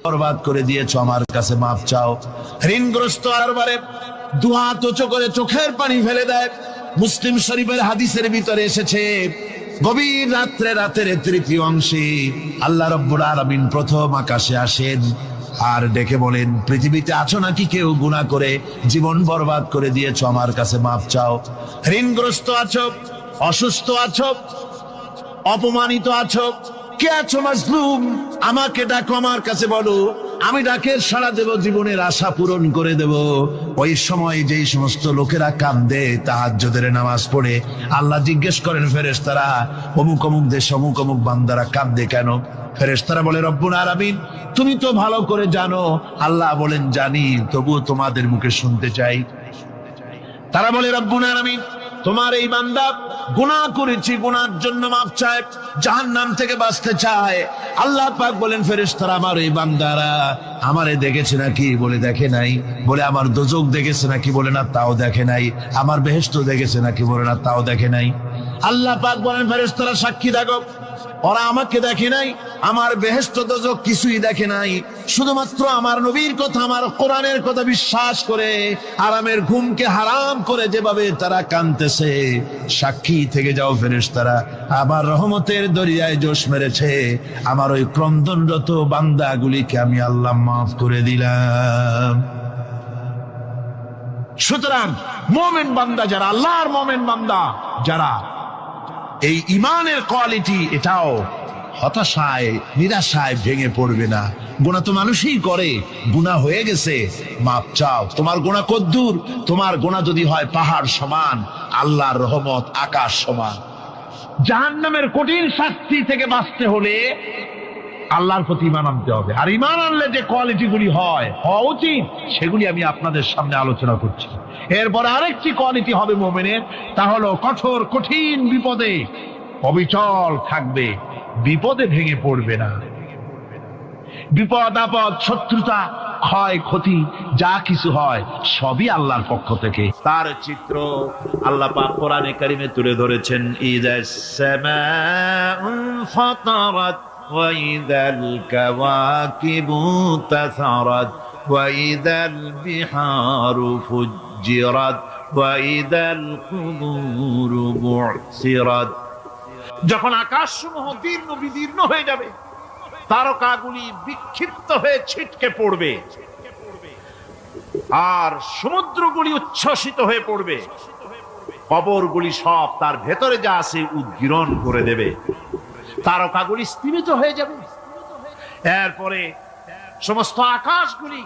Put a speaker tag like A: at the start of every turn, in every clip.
A: বরবাদ করে দিয়েছো, আমার কাছে মাফ চাও। ঋণগ্রস্ত আরবারে দুহাত উঁচু করে চোখের পানি ফেলে দেয়। মুসলিম শরীফের হাদিসের ভিতরে এসেছে, গভীর রাত্রে, রাতের তৃতীয় অংশে আল্লাহ রাব্বুল আলামিন প্রথম আকাশে আসেন আর ডেকে বলেন, পৃথিবীতে আছো নাকি কেউ গুনাহ করে জীবন বরবাদ করে দিয়েছো, আমার কাছে মাফ চাও। ঋণগ্রস্ত আছো, অসুস্থ আছো, অপমানিত আছো, কে আছো মাজলুম, আমাকে ডাকো, আমার কাছে বলো, আমি ডাকের সাড়া দেব, জীবনের আশা পূরণ করে দেব। ওই সময় যেই সমস্ত লোকেরা কাঁদে তাহাজ্জুদের নামাজ পড়ে, আল্লাহ জিজ্ঞেস করেন ফেরেশতারা, অমুক অমুক দেশ অমুক অমুক বান্দারা কাঁদে কেন? ফেরেশতারা বলে, রব্বুল আলামিন তুমি তো ভালো করে জানো। আল্লাহ বলেন, জানি, তবুও তোমাদের মুখে শুনতে চাই। তারা বলে, রব্বুল আলামিন তোমার এই বান্দা গুনাহ করেছি, গুনার জন্য মাফ চায়, জাহান্নাম থেকে বাঁচতে চায়। আল্লাহ পাক বলেন, ফেরেশতারা আমার এই বান্দারা আমারে দেখেছে নাকি? বলে দেখে নাই। বলে আমার দোজখ দেখেছে নাকি? বলে না, তাও দেখে নাই। আমার বেহেশত দেখেছে নাকি? বলে না, তাও দেখে নাই। আল্লাহ পাক বলেন, ফেরেশতারা সাক্ষী থাকো, ওরা আমাকে দেখে নাই, আমার বেহেশত দোজখ কিছুই দেখে নাই, শুধুমাত্র আমার নবীর কথা, আমার কোরআনের কথা বিশ্বাস করে আরামের ঘুমকে হারাম করে যেভাবে তারা কাঁদতেছে, সাক্ষী থেকে যাও ফেরেশতারা, আমার রহমতের দরিয়ায় জোশ মেরেছে, আমার ওই ক্রন্দনরত বান্দাগুলিকে আমি আল্লাহ মাফ করে দিলাম। সুতরাং মুমিন বান্দা যারা, আল্লাহর মুমিন বান্দা যারা, এই ইমানের কোয়ালিটি, এটাও হতাশায় নিরাশায় ভেঙে পড়বে না। গুনাহ তো মানুষই করে, গুনাহ হয়ে গেছে, মাপ চাও। তোমার গুনাহ কদ্দুর? তোমার গুনাহ যদি হয় পাহাড় সমান, আল্লাহর রহমত আকাশ সমান। জাহান্নামের কঠিন শাস্তি থেকে বাঁচতে হলে আল্লাহর প্রতি ঈমান আনতে হবে। আর ঈমান আনলে যে কোয়ালিটি গুলি হওয়া উচিত, সেগুলি আমি আপনাদের সামনে আলোচনা করছি। এরপর আরেকটি কোয়ালিটি হবে মুমিনের, তা হলো কঠোর কঠিন বিপদে অবিচল থাকবে, বিপদে ভেঙে পড়বে না। বিপদ আপদ, শত্রুতা, ক্ষয় ক্ষতি যা কিছু হয় সবই আল্লাহর পক্ষ থেকে। তার চিত্র আল্লাহ পাক কোরআনে কারিমে তুলে ধরেছেন, ইযাস সামাউ ফাতারাত وَإِذَا الْكَوَاكِبُ انتَثَرَتْ وَإِذَا الْبِحَارُ فُجِّرَتْ وَإِذَا الْقُبُورُ بُعْثِرَتْ। যখন আকাশসমূহ দীর্ণ বিদীর্ণ হয়ে যাবে, তারকাগুলি বিক্ষিপ্ত হয়ে ছিটকে পড়বে, আর সমুদ্রগুলি উচ্ছ্বসিত হয়ে পড়বে, কবরগুলি সব তার ভেতরে যা আছে উদ্গীরণ করে দেবে, তারকাগুলি স্থিমিত হয়ে যাবে। এরপরে সমস্ত আকাশগুলি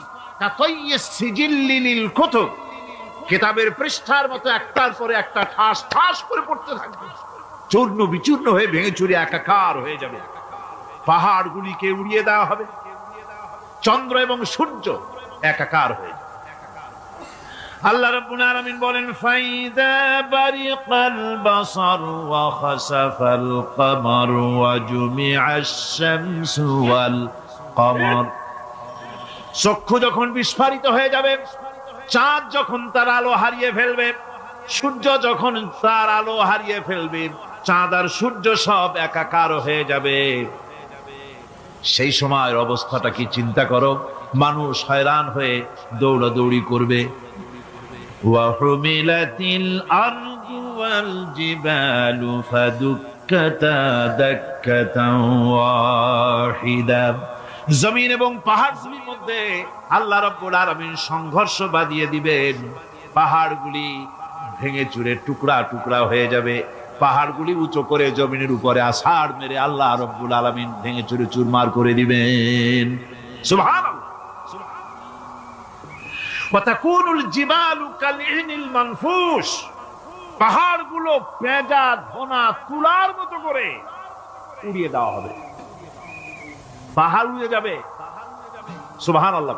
A: কিতাবের পৃষ্ঠার মতো একটার পরে একটা ঠাস ঠাস করে পড়তে থাকবে, চূর্ণ বিচূর্ণ হয়ে ভেঙে চুরে একাকার হয়ে যাবে। পাহাড়গুলিকে উড়িয়ে দেওয়া হবে, চন্দ্র এবং সূর্য একাকার হয়ে যাবে। আল্লাহ রাব্বুল আলামিন বলেন, ফাইদা বারিকাল বাসার ওয়া খাসাফাল কমার ওয়া জুমিআশ শামসু ওয়াল কমার। চক্ষু যখন বিস্ফারিত হয়ে যাবে, চাঁদ যখন তার আলো হারিয়ে ফেলবে, সূর্য যখন তার আলো হারিয়ে ফেলবে, চাঁদ আর সূর্য সব একাকার হয়ে যাবে, সেই সময়ের অবস্থাটা কি চিন্তা করো। মানুষ হয়রান হয়ে দৌড়াদৌড়ি করবে। وحملت الأرض والجبال فدكتا دكة واحدة। জমিন এবং পাহাড়গুলির মধ্যে আল্লাহ রাব্বুল আলামিন সংঘর্ষ বাঁধিয়ে দিবেন, পাহাড়গুলি ভেঙে চুরে টুকরা টুকরা হয়ে যাবে, পাহাড়গুলি উঁচু করে জমিনের উপরে আছাড় মেরে আল্লাহ রাব্বুল আলামিন ভেঙে চুরে চুরমার করে দিবেন। সুবহানাল্লাহ। ওয়াতাকুনুল জিবালু কালইনিল মানফুস। পাহাড়গুলো পেঁজা ধোনা তুলার মতো করে উড়িয়ে দেওয়া হবে, পাহাড় উড়ে যাবে। সুবহানাল্লাহ।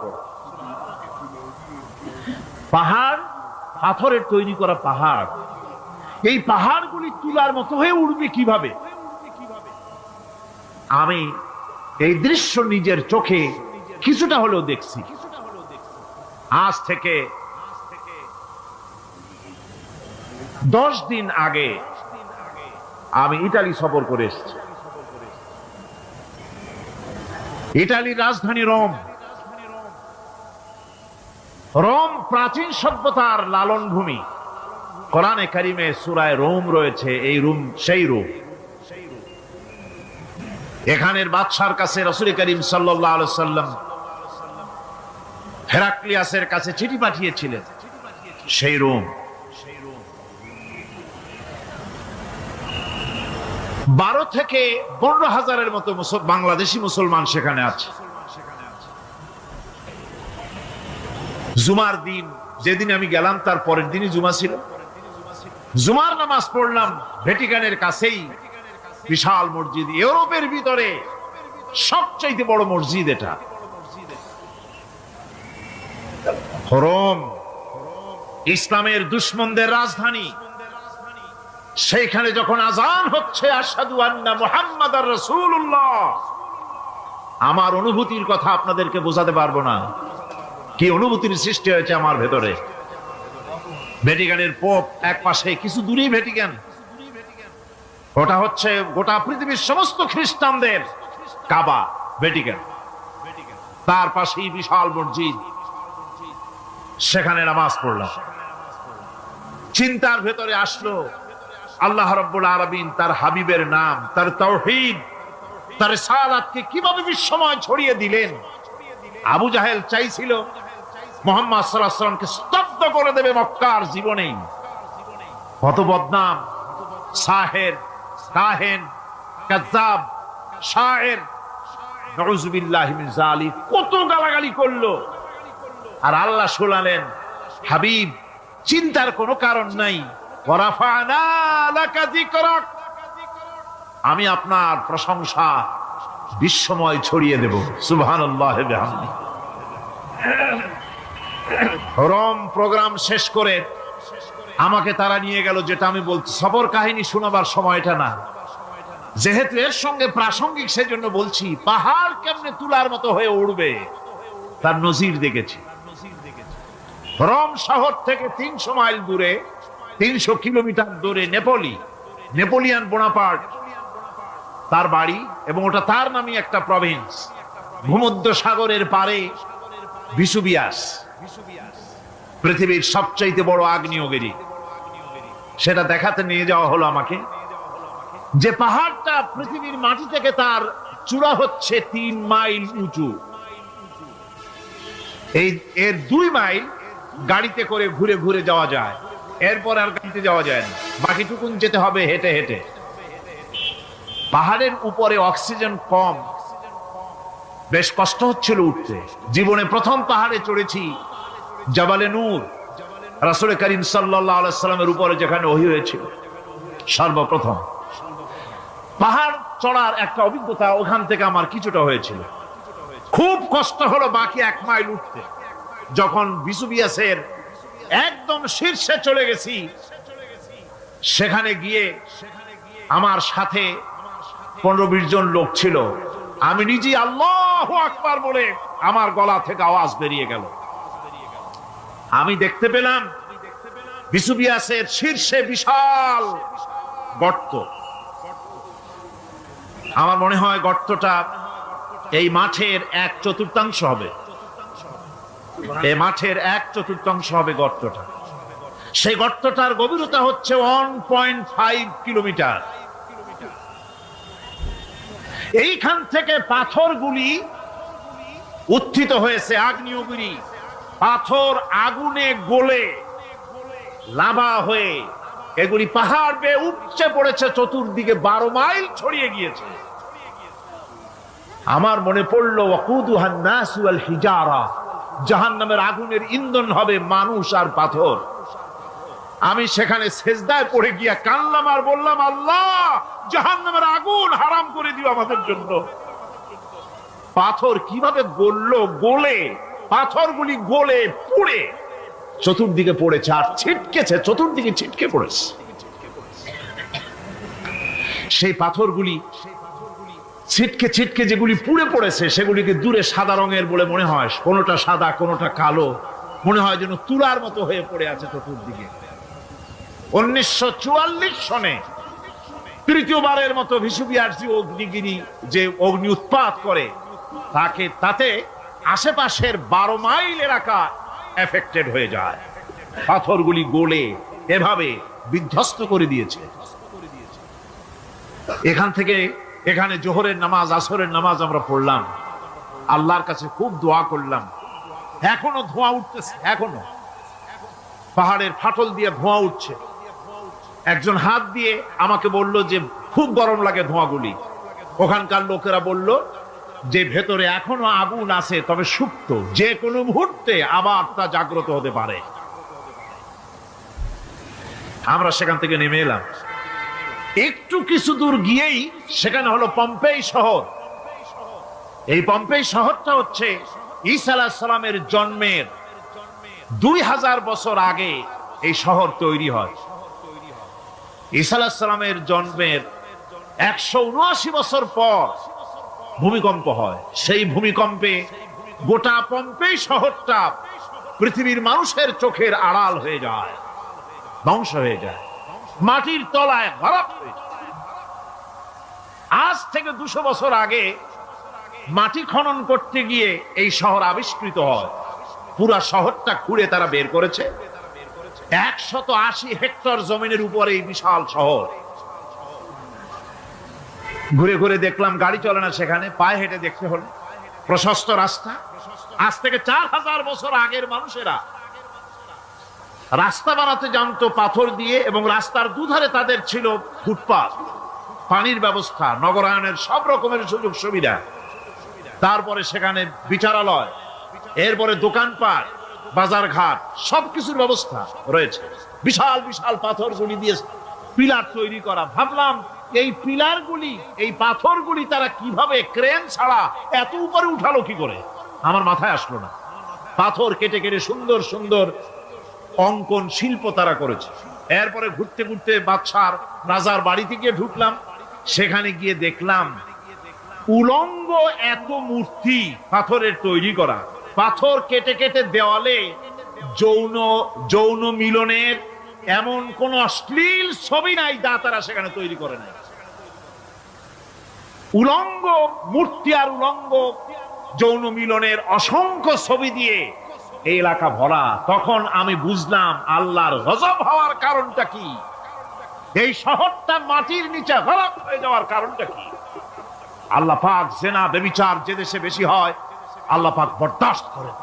A: পাহাড় পাথরের তৈরি করা পাহাড়, এই পাহাড়গুলি তুলার মতো হয়ে উড়বে কিভাবে? আমি এই দৃশ্য নিজের চোখে কিছুটা হলেও দেখছি। আজ থেকে 10 দিন আগে আমি ইতালি সফর করে এসেছি। ইতালির রাজধানী রোম।
B: রোম প্রাচীন সভ্যতার লালন ভূমি। কোরআনে কারিমে সূরায়ে রোম রয়েছে। এই রোম সেই রোম। এখানের বাদশার কাছে রাসূল করিম সাল্লাল্লাহু আলাইহি সাল্লাম হেরাক্লিয়াসের কাছে চিঠি পাঠিয়েছিলেন। সেই রোম 12 থেকে 15,000-এর মতো বাংলাদেশি মুসলমান সেখানে আছে। জুমার দিন, যেদিন আমি গেলাম তার পরের দিনই জুমা ছিল। জুমার নামাজ পড়লাম ভ্যাটিকানের কাছেই বিশাল মসজিদ, ইউরোপের ভিতরে সবচেয়ে বড় মসজিদ এটা। রোম ইসলামের দুশমনদের রাজধানী। সেইখানে যখন আযান হচ্ছে আশহাদু আন্না মুহাম্মাদার রাসূলুল্লাহ, আমার অনুভূতির কথা আপনাদেরকে বোঝাতে পারবো না, কি অনুভূতির সৃষ্টি হয়েছে আমার ভেতরে। ভ্যাটিকানের পোপ এক পাশে, কিছু দূরেই ভ্যাটিকান। ওটা হচ্ছে গোটা পৃথিবীর সমস্ত খ্রিস্টানদের কাবা, ভ্যাটিকান। তার পাশেই বিশাল মসজিদ, সেখানে নামাজ পড়লাম। চিন্তার ভেতরে আসলো আল্লাহ রাব্বুল আলামিন তার হাবিবের নাম, তার তাওহীদ, তার রিসালাতকে কিভাবে বিশ্বময় ছড়িয়ে দিলেন। আবু জাহেল চাইছিল মুহাম্মদ সাল্লাল্লাহু আলাইহি ওয়াসাল্লামকে স্তব্ধ করে দেবে মক্কার জীবনেই। কত বদনাম, সাহের, কাহেন, কাযযাব, শায়ের, নাউযুবিল্লাহি মিন যালিক, কত গালাগালি করলো। আর আল্লাহ শোনালেন, হাবিব চিন্তার কোনো কারণ নাই, ওয়ারাফা'না লাকা যিকরাক, আমি আপনার প্রশংসা বিশ্বময় ছড়িয়ে দেব। সুবহানাল্লাহি ওয়া বিহামদিহি। রোম প্রোগ্রাম শেষ করে আমাকে তারা নিয়ে গেল, যেটা আমি বলছি সফর কাহিনী শোনাবার সময়টা না, যেহেতু এর সঙ্গে প্রাসঙ্গিক সেজন্য বলছি। পাহাড় কেমনে তুলার মতো হয়ে উঠবে তার নজির দেখেছি। রোম শহর থেকে 300 মাইল দূরে, 300 কিলোমিটার দূরে নেপোলিয়ান বোনাপার্ট তার বাড়ি, এবং ওটা তার নামে একটা প্রভিন্স। ভূমধ্য সাগরের পারে ভিসুভিয়াস, পৃথিবীর সবচাইতে বড় আগ্নেয়গিরি। সেটা দেখাতে নিয়ে যাওয়া হলো আমাকে। যে পাহাড়টা পৃথিবীর মাটি থেকে তার চূড়া হচ্ছে 3 মাইল উঁচু। এর 2 মাইল গাড়িতে করে ঘুরে ঘুরে যাওয়া যায়, এরপর আর গাড়িতে যাওয়া যায় না, বাকিটুকুন যেতে হবে হেঁটে হেঁটে। পাহাড়ের উপরে অক্সিজেন কম, বেশ কষ্ট হচ্ছিল উঠতে। জীবনে প্রথম পাহাড়ে চড়েছি, জাবালে নূর, রাসূল করিম সাল্লাল্লাহু আলাইহি সাল্লামের উপরে যেখানে ওহী হয়েছিল সর্বপ্রথম। পাহাড় চড়ার একটা অভিজ্ঞতা ওখান থেকে আমার কিছুটা হয়েছিল। খুব কষ্ট হলো বাকি 1 মাইল উঠতে। যখন ভিসুভিয়াসের একদম শীর্ষে চলে গেছি, সেখানে গিয়ে আমার সাথে 15-20 জন লোক ছিল। আমি নিজে আল্লাহু আকবার বলে আমার গলা থেকে আওয়াজ বেরিয়ে গেল। আমি দেখতে পেলাম ভিসুভিয়াসের শীর্ষে বিশাল গর্ত। আমার মনে হয় গর্তটা এই মাঠের 1/4 হবে। এই মাঠের 1/4 হবে গর্তটা। সেই গর্তটার গভীরতা হচ্ছে 1.5 কিলোমিটার। এইখান থেকে পাথরগুলি উত্থিত হয়েছে, আগ্নেয়গিরি। পাথর আগুনে গলে লাভা হয়ে এগুলি পাহাড় বেয়ে উপচে পড়েছে, চতুর্দিকে 12 মাইল ছড়িয়ে গিয়েছে। আমার মনে পড়লো ওয়াকুদুহান নাস ওয়াল হিজারা, জাহান্নামের আগুনের ইন্ধন হবে মানুষ আর পাথর। আমি সেখানে সেজদায় পড়ে গিয়া কানলাম আর বললাম, আল্লাহ জাহান্নামের আগুন হারাম করে দিও আমাদের জন্য। পাথর কিভাবে গললো, গলে পাথরগুলি গলে পুড়ে চতুর্দিকে পড়েছে আর ছিটকেছে, চতুর্দিকে ছিটকে পড়েছে। সেই পাথরগুলি ছিটকে ছিটকে যেগুলি পুড়ে পড়েছে সেগুলিকে দূরে সাদা রঙের বলে মনে হয়, কোনোটা সাদা কোনোটা কালো, মনে হয় যেন তুলার মতো হয়ে পড়ে আছে চতুর্দিকে। 1944 সনে তৃতীয়বারের মতো ভিসুভিয়াস অগ্নিগিরি যে অগ্নি উৎপাত করে, তাতে আশেপাশের 12 মাইল এলাকা এফেক্টেড হয়ে যায়, পাথরগুলি গলে এভাবে বিধ্বস্ত করে দিয়েছে। এখান থেকে এখানে জোহরের নামাজ, আসরের নামাজ আমরা পড়লাম, আল্লাহর কাছে খুব দোয়া করলাম। এখনো ধোঁয়া উঠতেছে, এখনো পাহাড়ের ফাটল দিয়ে ধোঁয়া উঠছে। একজন হাত দিয়ে আমাকে বলল যে খুব গরম লাগে ধোঁয়াগুলি। ওখানকার লোকেরা বলল যে ভেতরে এখনো আগুন আছে, তবে সুপ্ত, যে কোনো মুহূর্তে আবার তা জাগ্রত হতে পারে। আমরা সেখান থেকে নেমে এলাম। একটু কিছু দূর গিয়েই সেখানে হলো পম্পেই শহর। এই পম্পেই শহরটা হচ্ছে ঈসা আলাইহিস সালামের জন্মের 2000 বছর আগে এই শহর তৈরি হয়। ঈসা আলাইহিস সালামের জন্মের 179 বছর পর ভূমিকম্প হয়। সেই ভূমিকম্পে গোটা পম্পেই শহরটা পৃথিবীর মানুষের চোখের আড়াল হয়ে যায়, ধ্বংস হয়ে যায়, মাটির তলায় গরক হয়ে যায়। আজ থেকে 200 বছর আগে মাটি খনন করতে গিয়ে এই শহর আবিষ্কৃত হয়। পুরা শহরটা খুঁড়ে তারা বের করেছে। 180 হেক্টর জমিনের উপরে এই বিশাল শহর। ঘুরে ঘুরে দেখলাম, গাড়ি চলে না সেখানে, পায়ে হেঁটে দেখতে হলো। প্রশস্ত রাস্তা। আজ থেকে 4000 বছর আগের মানুষেরা রাস্তা বানাতে জানতো পাথর দিয়ে, এবং রাস্তার দুধারে তাদের ছিল ফুটপাত, পানির ব্যবস্থা, নগরায়নের সব রকমের সুযোগ সুবিধা। তারপরে সেখানে বিচারালয়, এরপরে দোকানপাট, বাজার ঘাট, সবকিছুর ব্যবস্থা রয়েছে। বিশাল বিশাল পাথরগুলি দিয়ে পিলার তৈরি করা। ভাবলাম এই পিলারগুলি, এই পাথরগুলি তারা কিভাবে ক্রেন ছাড়া এত উপরে উঠালো কি করে, আমার মাথায় আসলো না। পাথর কেটে কেটে সুন্দর সুন্দর অঙ্কন শিল্প তারা করেছে। এরপরে ঘুরতে ঘুরতে বাদশার রাজার বাড়িতে গিয়ে ঢুকলাম। সেখানে গিয়ে দেখলাম উলঙ্গ এত মূর্তি পাথরের তৈরি করা। পাথর কেটে কেটে দেওয়ালে যৌন মিলনের এমন কোন অশ্লীল ছবি নাই যা তারা সেখানে তৈরি করে নাই। উলঙ্গ মূর্তি আর উলঙ্গ যৌন মিলনের অসংখ্য ছবি দিয়ে এই এলাকা ভরা। তখন আমি বুঝলাম আল্লাহর গজব হওয়ার কারণটা কি, এই শহরটা মাটির নিচে গরক হয়ে যাওয়ার কারণটা কি। আল্লাহ পাক জেনা ব্যভিচার যে দেশে বেশি হয় আল্লাহ পাক বরদাস্ত করেন।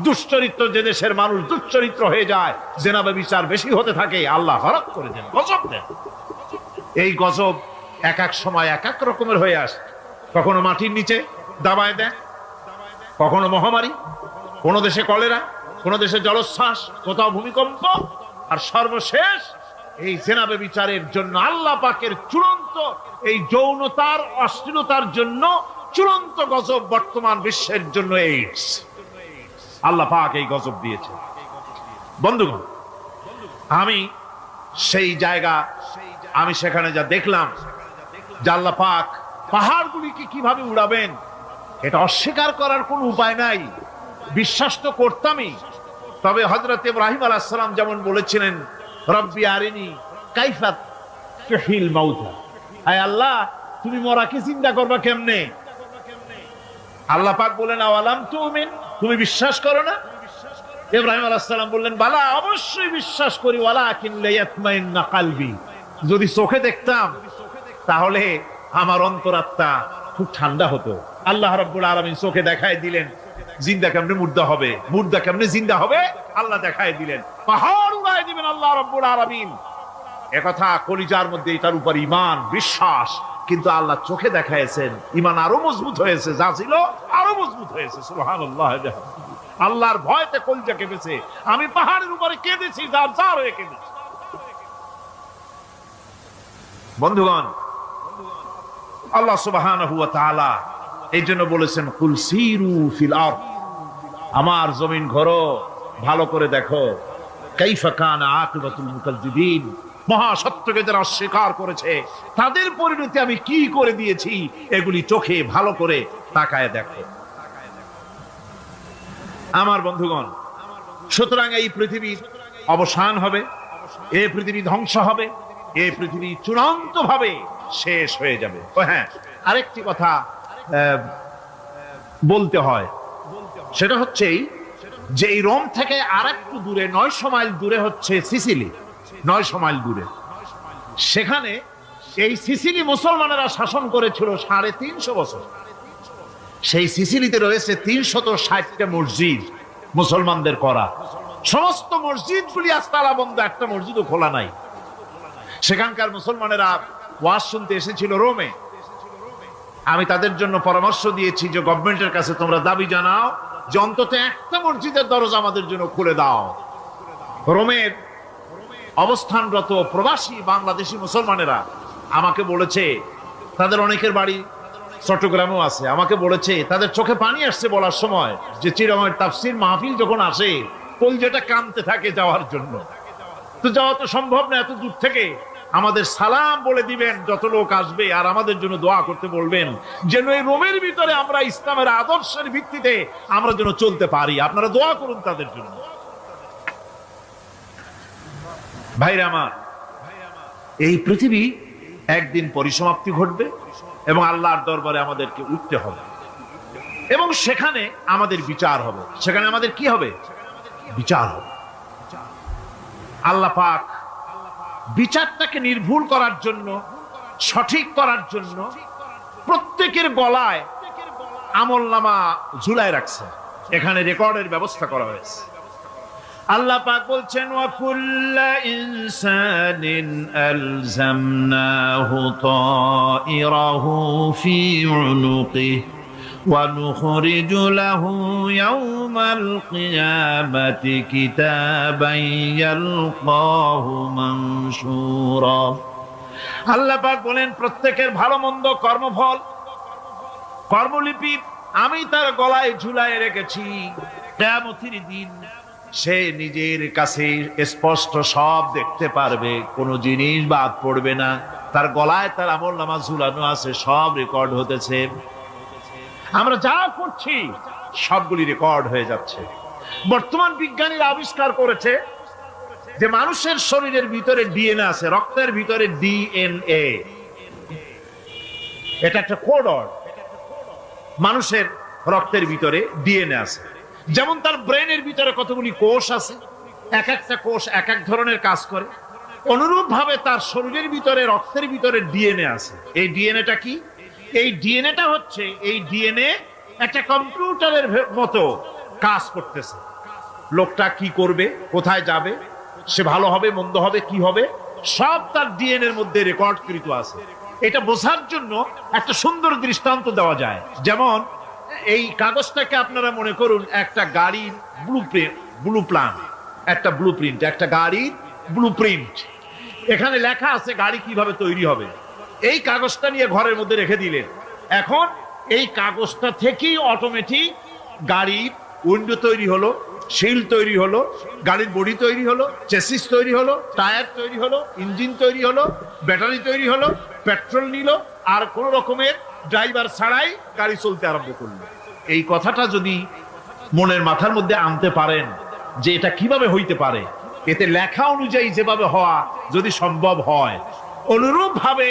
B: দুশ্চরিত্র যে দেশের মানুষ দুশ্চরিত্র হয়ে যায়, জেনা ব্যভিচার বেশি হতে থাকে, আল্লাহ গরক করে দেন, গজব দেন। এই গজব এক এক সময় এক এক রকমের হয়ে আসে। কখনো মাটির নিচে দাবায় দেয়, কখনো মহামারী, কোন দেশে কলেরা, কোন দেশে জলোচ্ছ্বাস, কোথাও ভূমিকম্প, আর সর্বশেষ এই জেনা ব্যভিচারের জন্য আল্লাহ পাকের চূড়ান্ত এই যৌনতার অশ্লীলতার জন্য চূড়ান্ত গজব বর্তমান বিশ্বের জন্য এইডস। আল্লাহ পাক এই গজব দিয়েছে। বন্ধুগণ, আমি সেই জায়গা, আমি সেখানে যা দেখলাম যে আল্লাহ পাক পাহাড়গুলিকে কিভাবে উড়াবেন, এটা অস্বীকার করার কোনো উপায় নাই। বিশ্বাস তো করতামই। তবে হযরত ইব্রাহিম আলাইহিস সালাম যেমন বলেছিলেন, রব্বি আরিনি কাইফা তুহিল মাউতা, আয় আল্লাহ তুমি মরাকে চিন্তা করবা কেমনে। আল্লাহ পাক বলেন আওয়ালাম তুমিন, তুমি বিশ্বাস করো না? ইব্রাহিম আলাইহিস সালাম বললেন বালা, অবশ্যই বিশ্বাস করি, ওয়ালাকিন লিয়াতমাইন্না কলবি, যদি চোখে দেখতাম তাহলে আমার অন্তরাত্মা খুব ঠান্ডা হতো। আল্লাহ রাব্বুল আলামিন চোখে দেখায় দিলেন জিন্দা কেমনে মুর্দা হবে, মুর্দা কেমনে জিন্দা হবে, আল্লাহ দেখায় দিলেন। পাহাড় উড়ায় দিবেন আল্লাহ রাব্বুল আলামিন। একথা কলিজার মধ্যে এটার উপর ঈমান বিশ্বাস, কিন্তু আল্লাহ চোখে দেখাইছেন, ঈমান আরো মজবুত হয়েছে, যা ছিল আরো মজবুত হয়েছে। সুবহানাল্লাহ। আল্লাহর ভয়তে কলিজা কেঁপেছে। আমি পাহাড়ের উপরে কেঁদেছি, যার যার হয়ে কেঁদেছি। বন্ধুগণ, আল্লাহ সুবহানাহু ওয়া তাআলা এই জন্য বলেছেন কুল সিরু ফিল আরদ, আমার জমিন ঘোরো, ভালো করে দেখো, কাইফা কানা আকিবাতুল মুকাজ্জিবিন, মহা সত্যকে যারা অস্বীকার করেছে তাদের পরিণতি আমি কি করে দিয়েছি, এগুলি চোখে ভালো করে তাকায় দেখো। আমার বন্ধুগণ, সুতরাং এই পৃথিবীর অবসান হবে, এই পৃথিবী ধ্বংস হবে, এই পৃথিবী চূড়ান্ত ভাবে শেষ হয়ে যাবে। ও হ্যাঁ, আরেকটি কথা বলতে হয়, সেটা হচ্ছে যে এই রোম থেকে আর একটু দূরে 900 মাইল দূরে হচ্ছে সিসিলি, 900 মাইল দূরে। সেখানে এই সিসিলি মুসলমানেরা শাসন করেছিল 350 বছর। সেই সিসিলিতে রয়েছে 360টা মসজিদ মুসলমানদের করা। সমস্ত মসজিদগুলি আজ তালা বন্ধ, একটা মসজিদও খোলা নাই। সেখানকার মুসলমানেরা ওয়াজ শুনতে এসেছিল রোমে। আমি তাদের জন্য পরামর্শ দিয়েছি যে গভর্নমেন্টের কাছে তোমরা দাবি জানাও যে অন্তত একটা মসজিদের দরজা আমাদের জন্য খুলে দাও। রোমের অবস্থানরত প্রবাসী বাংলাদেশি মুসলমানেরা আমাকে বলেছে, তাদের অনেকের বাড়ি চট্টগ্রামেও আছে, আমাকে বলেছে তাদের চোখে পানি আসছে বলার সময় যে চিরঙের তাফসীর মাহফিল যখন আসে কলজেটা কাঁদতে থাকে যাওয়ার জন্য। তো যাওয়া তো সম্ভব না এত দূর থেকে, আমাদের সালাম বলে দিবেন যত লোক আসবে, আর আমাদের জন্য দোয়া করতে বলবেন যেন এই রোমের ভিতরে আমরা ইসলামের আদর্শের ভিত্তিতে আমরা যেন চলতে পারি। আপনারা দোয়া করুন তাদের জন্য। ভাইরা আমার, এই পৃথিবী একদিন পরিসমাপ্তি ঘটবে এবং আল্লাহর দরবারে আমাদেরকে উঠতে হবে এবং সেখানে আমাদের বিচার হবে। সেখানে আমাদের কি হবে? বিচার হবে। আল্লাহ পাক বিচারটাকে নির্ভুল করার জন্য, সঠিক করার জন্য প্রত্যেকের গলায় আমলনামা ঝুলায় রাখছে। এখানে রেকর্ডের ব্যবস্থা করা হয়েছে। আল্লাহ পাক বলছেন, ওয়া কুল্লা ইনসানিন আলজামনাহু তাইরাহু ফি উনুকিহি ওয়া নুখরিজু লাহু ইয়াওমাল কিয়ামাতি কিতাবান ইয়ালকাহু মানশুরা। আল্লাহ পাক বলেন, প্রত্যেকের ভালো মন্দ কর্মফল, কর্মলিপি আমি তার গলায় ঝুলায় রেখেছি। কিয়ামতের দিন সে নিজের কাছে স্পষ্ট সব দেখতে পারবে, কোনো জিনিস বাদ পড়বে না। তার গলায় তার আমলনামা ঝুলানো আছে, সব রেকর্ড হতেছে। আমরা যা করছি সবগুলি রেকর্ড হয়ে যাচ্ছে। বর্তমান বিজ্ঞানীরা আবিষ্কার করেছে যে মানুষের শরীরের ভিতরে ডিএনএ আছে, রক্তের ভিতরে ডিএনএ। এটা একটা কোডর। মানুষের রক্তের ভিতরে ডিএনএ আছে। যেমন তার ব্রেনের ভিতরে কতগুলি কোষ আছে, এক একটা কোষ এক এক ধরনের কাজ করে, অনুরূপ ভাবে তার শরীরের ভিতরে রক্তের ভিতরে ডিএনএ আছে। এই ডিএনএটা কি? এই ডিএনএটা হচ্ছে, এই ডিএনএ একটা কম্পিউটারের মতো কাজ করতেছে। লোকটা কি করবে, কোথায় যাবে, সে ভালো হবে মন্দ হবে কি হবে, সব তার ডিএনএ এর মধ্যে রেকর্ডকৃত আছে। এটা বোঝার জন্য একটা সুন্দর দৃষ্টান্ত দেওয়া যায়। যেমন এই কাগজটাকে আপনারা মনে করুন একটা গাড়ির একটা ব্লুপ্রিন্ট, একটা গাড়ির ব্লুপ্রিন্ট। এখানে লেখা আছে গাড়ি কিভাবে তৈরি হবে। এই কাগজটা নিয়ে ঘরের মধ্যে রেখে দিলেন। এখন এই কাগজটা থেকেই অটোমেটিক গাড়ির উইন্ডো তৈরি হলো, শিল তৈরি হলো, গাড়ির বডি তৈরি হলো, চেসিস তৈরি হলো, টায়ার তৈরি হলো, ইঞ্জিন তৈরি হলো, ব্যাটারি তৈরি হলো, পেট্রোল নিল, আর কোন রকমের ড্রাইভার ছাড়াই গাড়ি চলতে আরম্ভ করলো। এই কথাটা যদি মনের মাথার মধ্যে আনতে পারেন যে এটা কিভাবে হইতে পারে, এতে লেখা অনুযায়ী যেভাবে হওয়া যদি সম্ভব হয়, অনুরূপ ভাবে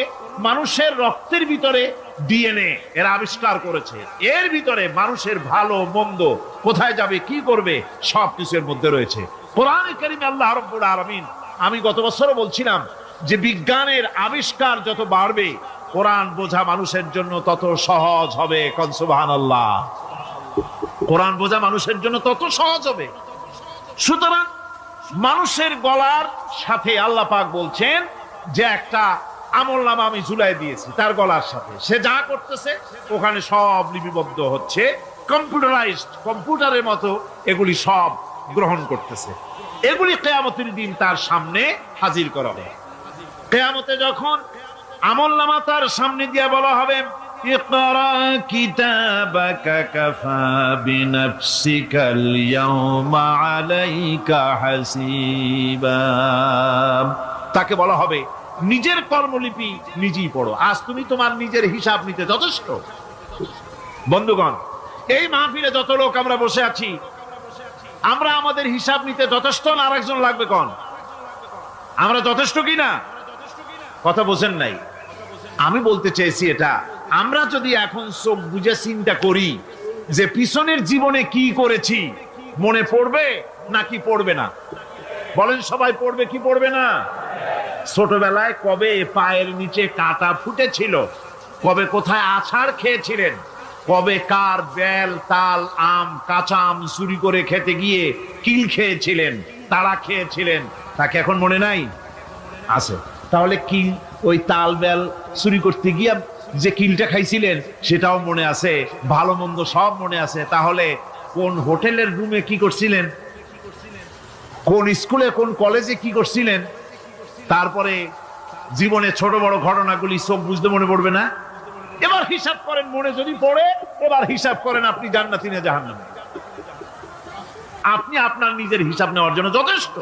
B: মানুষের রক্তের ভিতরে ডিএনএ এরা আবিষ্কার করেছে। এর ভিতরে মানুষের ভালো মন্দ, কোথায় যাবে কি করবে, সবকিছু এর মধ্যে রয়েছে। কোরআনে কারীমে আল্লাহ রাব্বুল আলামিন, আমি গত বছরও বলছিলাম যে বিজ্ঞানের আবিষ্কার যত বাড়বে কোরআন বোঝা মানুষের জন্য তত সহজ হবে। কোন সুবহানাল্লাহ। কোরআন বোঝা মানুষের জন্য তত সহজ হবে। সুতরাং মানুষের গলার সাথে আল্লাহ পাক বলছেন যে একটা আমলনামা আমি ঝুলাই দিয়েছি তার গলার সাথে। সে যা করতেছে ওখানে সব লিপিবদ্ধ হচ্ছে, কম্পিউটারাইজড, কম্পিউটারের মতো এগুলি সব গ্রহণ করতেছে। এগুলি কিয়ামতের দিন তার সামনে হাজির করা হবে। কিয়ামতে যখন আমলনামা তার সামনে দিয়ে বলা হবে, ইকরা কিতাবাকা কাফা বিনাফসিকাল ইয়াওমা আলাইকা হাসিবা। তাকে বলা হবে নিজের কর্মলিপি নিজেই পড়ো, আজ তুমি তোমার নিজের হিসাব নিতে যথেষ্ট। বন্ধুগণ, এই মাহফিলে যত লোক আমরা বসে আছি, আমরা আমাদের হিসাব নিতে যথেষ্ট না আরেকজন লাগবে? কোন আমরা যথেষ্ট কিনা? কথা বোঝেন নাই। আমি বলতে চেয়েছি এটা, আমরা যদি এখন চোখ বুঝে চিন্তা করি যে পিছনের জীবনে কি করেছি, মনে পড়বে নাকি পড়বে না? বলেন সবাই, পড়বে কি পড়বে না? ছোটবেলায় কবে পায়ের নিচে কাঁটা ফুটেছিল, কবে কোথায় আছাড় খেয়েছিলেন, কবে কার বেল তাল আম কাঁচা আম চুরি করে খেতে গিয়ে কিল খেয়েছিলেন, তাড়া খেয়েছিলেন, তাকে এখন মনে নাই? আছে। তাহলে কিল, ওই তাল বেল চুরি করতে গিয়ে যে কিলটা খাইছিলেন সেটাও মনে আছে, ভালো মন্দ সব মনে আছে। তাহলে কোন হোটেলের রুমে কি করছিলেন, কোন স্কুলে কোন কলেজে কি করছিলেন, তারপরে জীবনে ছোট বড় ঘটনাগুলি চোখ বুঝতে মনে পড়বে না? এবার হিসাব করেন, মনে যদি পড়ে এবার হিসাব করেন আপনি জান্নাতি না জাহান্নামী। আপনি আপনার নিজের হিসাব নেওয়ার জন্য যথেষ্ট।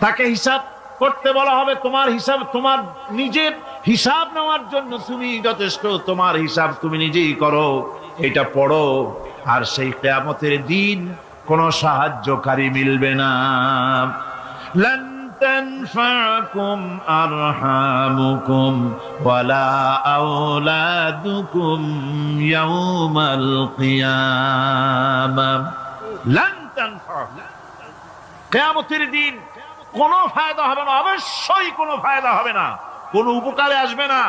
B: তাকে হিসাব করতে বলা হবে, তোমার হিসাব, তোমার নিজের হিসাব নেওয়ার জন্য তুমি যথেষ্ট, তোমার হিসাব তুমি নিজেই করো, এটা পড়ো। আর সেই কিয়ামতের দিন কোনো সাহায্যকারী মিলবে না। লান তানফাকুম আরহামুকুম ওয়ালা আওলাদুকুম ইয়াউমাল কিয়ামা। লান তানফাকুম, কিয়ামতের দিন কোনো ফায়দা হবে না, অবশ্যই কোনো ফায়দা হবে না, কোনো উপকারে আসবে না।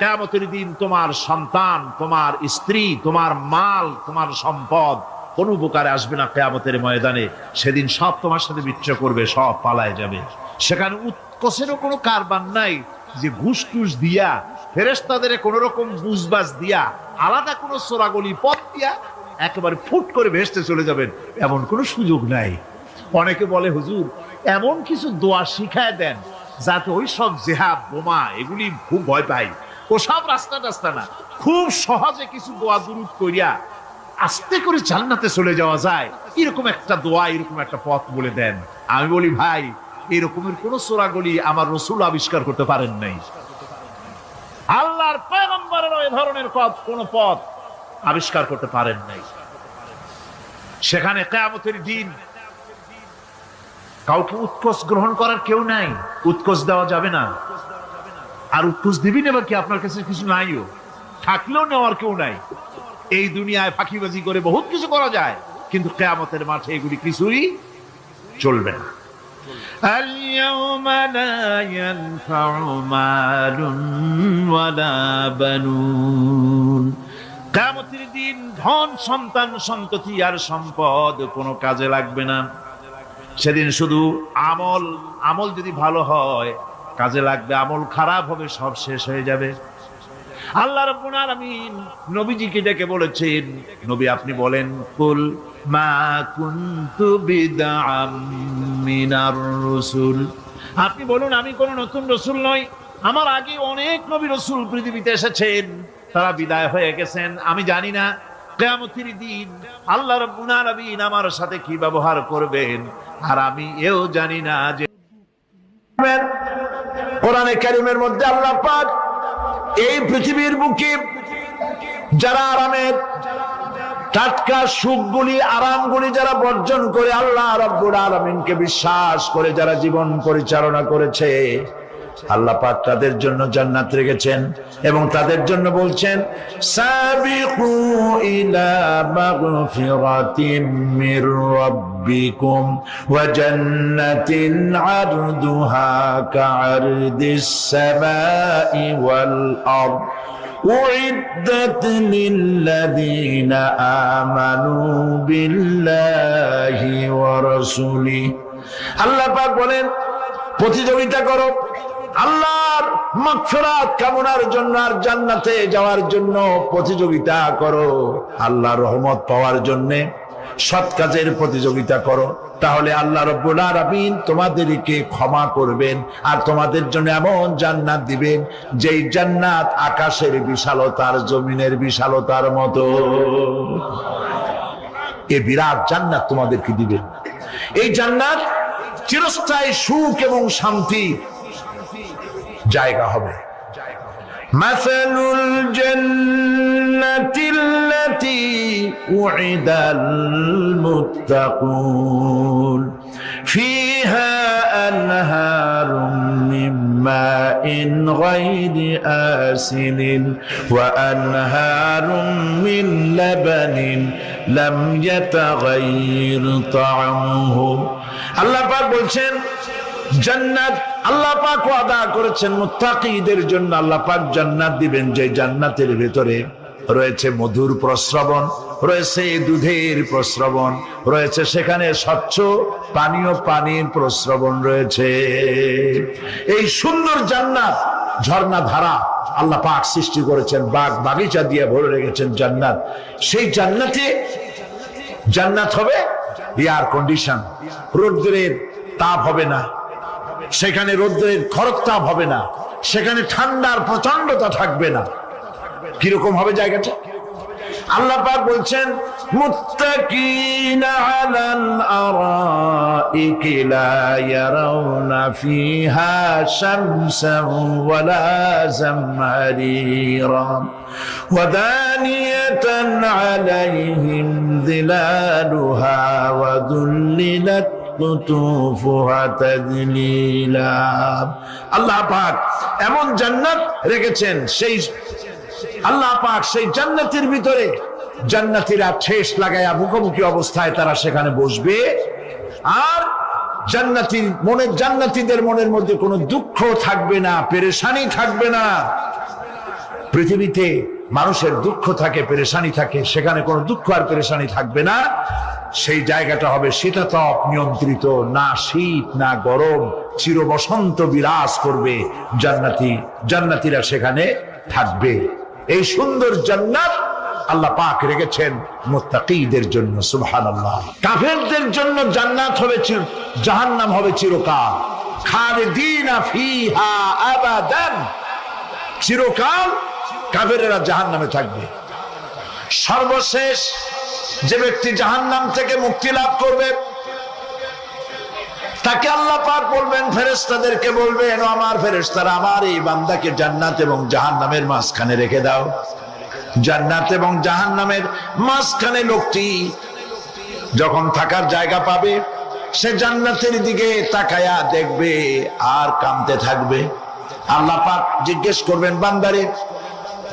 B: কিয়ামতের দিন তোমার সন্তান, তোমার স্ত্রী, তোমার মাল, তোমার সম্পদ কোনো উপকারে আসবে না কিয়ামতের ময়দানে। সেদিন সব তোমার সাথে বিচ্ছ করবে, সব পালায় যাবে। সেখানে উৎকোষেরও কোনো কারবার নাই যে ঘুষ টুস দিয়া, ফেরেশতাদের কোন রকম বুঝবাজ দিয়া, আলাদা কোনো চোরাগলি পথ দিয়া একেবারে ফুট করে ভেসতে চলে যাবেন, এমন কোনো সুযোগ নাই। অনেকে বলে, হুজুর এমন কিছু দোয়া শিখায় দেন যাতে ওই সব জেহাদ বোমা এগুলি খুব ভয় পাই, ও সব রাস্তা টাস্তা না, খুব সহজে কিছু দোয়া দুরূদ করিয়া আস্তে করে জান্নাতে চলে যাওয়া যায়, এরকম একটা দোয়া, এরকম একটা পথ বলে দেন। আমি বলি, ভাই এরকমের কোন চোরাগলি আমার রাসূল আবিষ্কার করতে পারেন নাই। আল্লাহর পয়গম্বরের ওই ধরনের কোন পথ আবিষ্কার করতে পারেন নাই। সেখানে কিয়ামতের দিন কাউকে উৎকোষ গ্রহণ করার কেউ নাই, উৎকোষ দেওয়া যাবে না। আর উৎকোষ দিবি নেবার কি, আপনার কাছে কিছু নাইও, থাকলেও নেওয়ার কেউ নাই। এই দুনিয়ায় ফাঁকিবাজি করে বহুত কিছু করা যায়, কিন্তু কিয়ামতের মাঠে এগুলি কিছুই চলবে না। আল-ইয়াওমা লা ইয়ানফাউ মালুন ওয়ালা বানুন। কিয়ামতের দিন ধন সন্তান সন্ততি আর সম্পদ কোনো কাজে লাগবে না। সেদিন শুধু আমল, আমল যদি ভালো হয় কাজে লাগবে, আমল খারাপ হবে সব শেষ হয়ে যাবে। আল্লাহ রাব্বুল আলামিন নবীজিকে ডেকে বলেছেন, নবী আপনি বলেন, কুল মা কুনতু বিদআম মিনার রাসূল, আপনি বলুন আমি কোন নতুন রাসূল নই, আমার আগে অনেক নবী রাসূল পৃথিবীতে এসেছেন, তারা বিদায় হয়ে গেছেন। আমি জানি না কিয়ামতের দিন আল্লাহ রাব্বুল আলামিন আমার সাথে কি ব্যবহার করবেন, আর আমি এও জানি না যে
A: কোরআনে কারীমের মধ্যে আল্লাহ পাক এই পৃথিবীর বুকে যারা আরামের টাটকা সুখগুলি আরামগুলি যারা বর্জন করে আল্লাহ রাব্বুল আলামিনকে বিশ্বাস করে যারা জীবন পরিচালনা করেছে, আল্লাহ পাক তাদের জন্য জান্নাত রেখেছেন এবং তাদের জন্য বলছেন, সাবিকু ইলা মাগফিরাতিম মির রাব্বিকুম ওয়া জান্নাতিন আরদুহা কাআরদিস সামাই ওয়াল আরদ উইদ্দাত লিল্লাযীনা আমানু বিল্লাহি ওয়া রাসূলিহি। আল্লাহ পাক বলেন, প্রতিযোগিতা করো আল্লাহর মাগফিরাত কামনার জন্য আর জান্নাতে যাওয়ার জন্য প্রতিযোগিতা করো, আল্লাহর রহমত পাওয়ার জন্য সৎ কাজের প্রতিযোগিতা করো, তাহলে আল্লাহ রাব্বুল আলামিন তোমাদেরকে ক্ষমা করবেন আর তোমাদের জন্য এমন জান্নাত দিবেন যেই জান্নাত আকাশের বিশালতার জমিনের বিশালতার মতো। এই বিরাট জান্নাত তোমাদেরকে দিবেন। এই জান্নাত চিরস্থায়ী সুখ এবং শান্তি জায়গা হবে। মাসালুল জান্নাতিল্লাতী التي وعد المتقون فيها أنهار من ماء غير آسن وأنهار من لبن لم يتغير طعمه আল্লাহ পাক বলছেন জান্নাত আল্লাহ পাক ওয়াদা করেছেন মুত্তাকিদের জন্য আল্লাহ পাক জান্নাত দিবেন যে জান্নাতের ভিতরে রয়েছে মধুর প্রস্রবণ রয়েছে দুধের প্রস্রবণ রয়েছে সেখানে স্বচ্ছ পানির প্রস্রবণ রয়েছে এই সুন্দর জান্নাত ঝর্ণা ধারা আল্লাহ পাক সৃষ্টি করেছেন বাগ বাগিচা দিয়ে ভরে রেখেছেন জান্নাত সেই জান্নাতে জান্নাত হবে এয়ার কন্ডিশন রৌদ্রের তাপ হবে না সেখানে রৌদ্রের খরতাপ হবে না সেখানে ঠান্ডার প্রচন্ডতা থাকবে না কিরকম হবে জায়গাটা আল্লাহ পাক বলছেন মুত্তাকিনা আলাল আরাইকি লা ইয়ারাউনা ফিহা শামসান ওয়ালা জামহারিরা ওয়া দানিয়াতান আলাইহিম যিলালুহা ওয়া দুল্লিলাত কুতুফুহা তাদলিলা আল্লাহ পাক এমন জান্নাত রেখেছেন সেই আল্লাহ পাক সেই জান্নাতের ভিতরে জান্নাতীরা ঠেস লাগায়া মুখোমুখি অবস্থায় তারা সেখানে বসবে আর জান্নাতীদের মনের মধ্যে কোনো দুঃখ থাকবে না পেরেশানি থাকবে না পৃথিবীতে মানুষের দুঃখ থাকে পেরেশানি থাকে সেখানে কোনো দুঃখ আর পেরেশানি থাকবে না সেই জায়গাটা হবে শীতাতপ নিয়ন্ত্রিত না শীত না গরম চির বসন্ত বিরাজ করবে জান্নাতীরা সেখানে থাকবে এই সুন্দর জান্নাত আল্লাহ পাক রেখেছেন মুত্তাকিদের জন্য সুবহানাল্লাহ কাফেরদের জন্য জান্নাত হবে জাহান্নাম হবে চিরকাল খালিদিনা ফিহা আবাদান চিরকাল কাফেরেরা জাহান্নামে থাকবে সর্বশেষ যে ব্যক্তি জাহান্নাম থেকে মুক্তি লাভ করবে তাকে আল্লাহ পাক বলবেন ফেরেশতাদেরকে বলবেন আমার ফেরেশতারা আমার এই বান্দাকে জান্নাত এবং জাহান্নামের মাঝখানে রেখে দাও জান্নাত এবং জাহান্নামের মাঝখানে লোকটি যখন থাকার জায়গা পাবে সে জান্নাতের দিকে তাকায়া দেখবে আর কাঁদতে থাকবে আল্লাহ পাক জিজ্ঞেস করবেন বান্দারে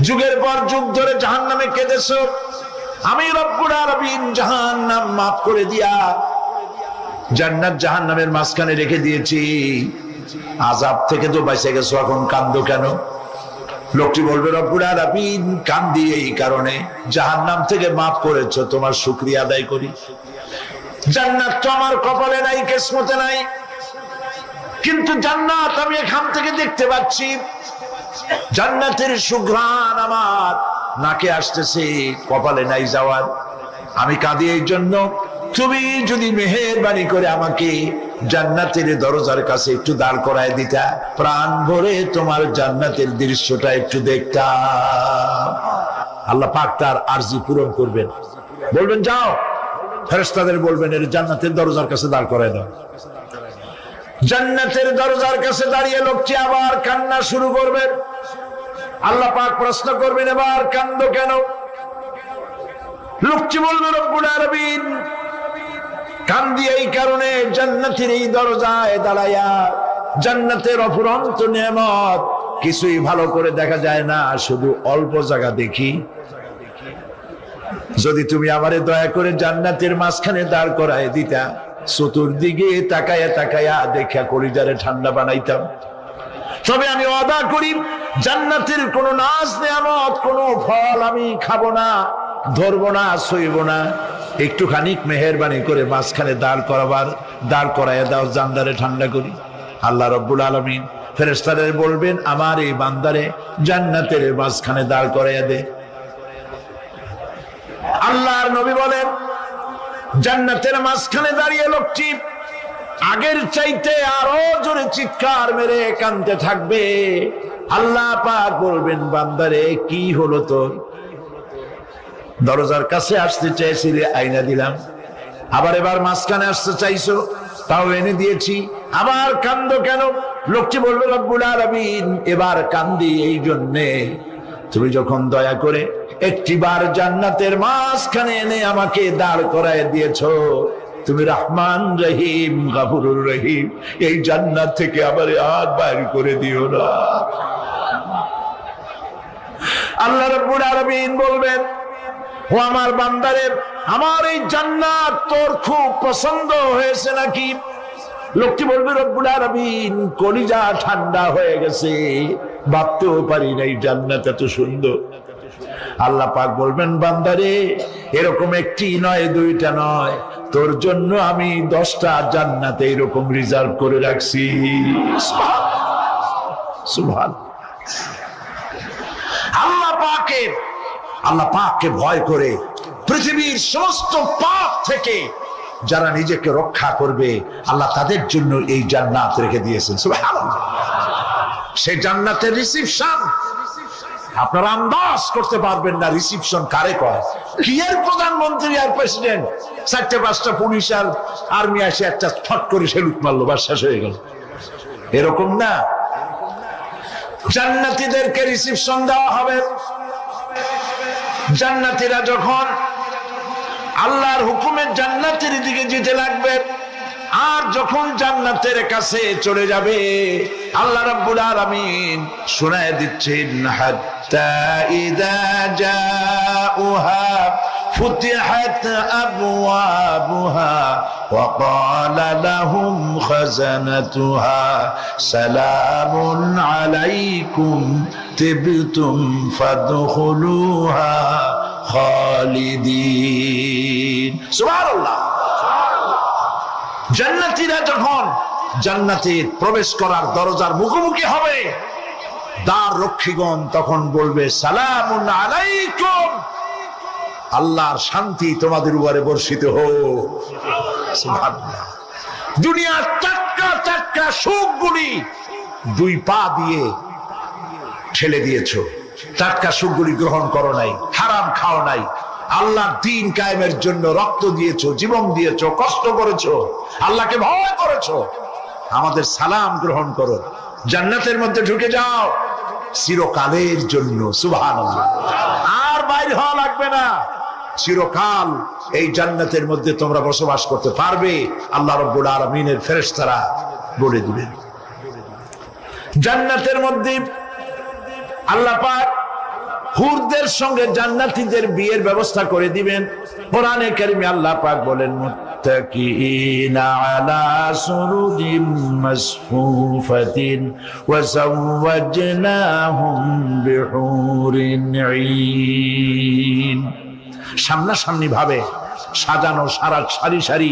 A: যুগের পর যুগ ধরে জাহান্নামে কেঁদেছো আমি রব্বুল আলামিন জাহান্নাম মাফ করে দিয়া জান্নাত জাহান্নামের মাঝখানে রেখে দিয়েছি আযাব থেকে তো বেঁচে গেছো এখন কান্দো কেন লোকটি বলবে রব্বুল আলামিন কান্দি এই কারণে জাহান্নাম থেকে মাফ করেছো তোমার শুকরিয়া আদায় করি জান্নাত তো আমার কপালে নাই কিসমতে নাই কিন্তু জান্নাত আমি এখান থেকে দেখতে পাচ্ছি জান্নাতের সুঘ্রাণ আমার নাকে আসতেছে কপালে নাই যাওয়ার আমি কাঁদি এই জন্য তুমি যদি মেহেরবানি করে আমাকে জান্নাতের দরজার কাছে একটু দাঁড় করায় দিতা প্রাণ ভরে তোমার জান্নাতের দৃশ্যটা একটু দেখতাম আল্লাহ পাক তার আরজি পূরণ করবেন বলবেন যাও ফেরেশতাদের বলবেন এর জান্নাতের দরজার কাছে দাঁড় করায় দাও জান্নাতের দরজার কাছে দাঁড়িয়ে লোকটি আবার কান্না শুরু করবেন আল্লাহ পাক প্রশ্ন করবেন এবার কান্দো কেন লোকটি বলবে রব্বুল আলামিন কান্দি এই কারণে জান্নাতের এই দরজায় দাঁড়ায়া জান্নাতের অফুরন্ত নেয়ামত কিছুই ভালো করে দেখা যায় না শুধু অল্প জায়গা দেখি যদি তুমি আমারে দয়া করে জান্নাতের মাঝখানে দাঁড় করায় দিতা চতুর্দিকে তাকায়া তাকায়া দেখা কলিজারে ঠান্ডা বানাইতাম তবে আমি ওয়াদা করি জান্নাতের কোন নাজ নেয়ামত কোন ফল আমি খাবো না ধরবো না সইব না একটুখানি মেহেরবানি করে মাঝখানে দাঁড় করাইয়া দাও জান্নারে ঠান্ডা করি আল্লাহ রব্বুল আলামিন ফেরেশতাদের বলবেন আমার এই বান্দারে জান্নাতের মাঝখানে দাঁড় করাইয়া দে আল্লাহর নবী বলেন জান্নাতের মাঝখানে দাঁড়িয়ে লোকটি আগের চাইতে আরো জোরে চিৎকার মেরে কাঁদতে থাকবে আল্লাহ পাক বলবেন বান্দারে কি হলো তোর দরজার কাছে আসতে চাইছিলে আইনা দিলাম আবার এবার মাঝখানে আসতে চাইছো তাও এনে দিয়েছি আবার কান্দো কেন লোকটি বলবে রব্বুল আলামিন এবার কান্দি এই জন্যে তুমি যখন দয়া করে একটিবার জান্নাতের মাঝখানে এনে আমাকে দাঁড় করায় দিয়েছো, তুমি রহমান রহিম গফুরুর রহিম, এই জান্নাত থেকে আবার আর বাইর করে দিও না। আল্লাহ রাব্বুল আলামিন বলবেন, ও আমার বান্দারে, আমার এই জান্নাত তোর খুব পছন্দ হয়েছে নাকি? লোকটি বলবে, রব্বুল আলামিন কলিজা ঠান্ডা হয়ে গেছে, ভাবতেও পারি না এই জান্নাত এত সুন্দর। আল্লাহ পাক বলবেন, বান্দারে এরকম একটি নয়, দুইটা নয়, তোর জন্য আমি 10টা জান্নাত এরকম রিজার্ভ করে রাখছি। সুবহানাল্লাহ। আল্লাহ পাককে ভয় করে পৃথিবীর সমস্ত পাপ থেকে যারা নিজেকে রক্ষা করবে, আল্লাহ তাদের জন্য এই জান্নাত রেখে দিয়েছেন। সুবহানাল্লাহ। সেই জান্নাতের রিসিপশন আপনারা আন্দাজ করতে পারবেন না, রিসিপশন কারে কয়। কি এর প্রধানমন্ত্রী আর প্রেসিডেন্ট, 4-5টা পুলিশ আর আর্মি আসে একটা ছট করে সেলুট মারলো, বাস শেষ হয়ে গেল, এরকম না। জান্নাতীদেরকে রিসিপশন দেওয়া হবে। জান্নাতীরা যখন আল্লাহর হুকুমে জান্নাতের দিকে যেতে লাগবে, আর যখন জান্নাতের কাছে চলে যাবে, আল্লাহ রাব্বুল আলামিন শোনায় দিচ্ছেন, হাত্তা ইযা জাউহা ফুতিহাত আবওয়াবুহা ওয়া ক্বালা লাহুম খাযানাতুহা সালামুন আলাইকুম তিবতুম ফাদখুলুহা খালিদিন। সুবহানাল্লাহ। জান্নাতীরা যখন জান্নাতে প্রবেশ করার দরজার মুখোমুখি হবে, দ্বার রক্ষীগণ তখন বলবে, সালামুন আলাইকুম, আল্লাহর শান্তি তোমাদের উপরে বর্ষিত হোক। সুবহানাল্লাহ। দুনিয়ার টাটকা সুখগুলি 2 পা দিয়ে ঠেলে দিয়েছো, টাটকা সুখগুলি গ্রহণ করো নাই, হারাম খাও নাই, আল্লাহর দ্বীন কায়েমের জন্য রক্ত দিয়েছো, জীবন দিয়েছো, কষ্ট করেছো, আল্লাহকে ভয় করেছো। আমাদের সালাম গ্রহণ করো, জান্নাতের মধ্যে ঢুকে যাও চিরকালের জন্য। সুবহানাল্লাহ। আর বাইরে হওয়া লাগবে না, চিরকাল এই জান্নাতের মধ্যে তোমরা বসবাস করতে পারবে, আল্লাহ রাব্বুল আলামিনের ফেরেশতারা বলে দিবেন। জান্নাতের মধ্যে আল্লাহ পাক হুরদের সঙ্গে জান্নাতীদের বিয়ের ব্যবস্থা করে দিবেন। কোরআনে কারিমে আল্লাহ পাক বলেন, মুত্তাকিনা আলা সুরুদিন মাসফুফাতিন ওয়া যাওয়াজনাহুম বিহুরিন ঈন। সামনাসামনি ভাবে সাজানো সারি সারি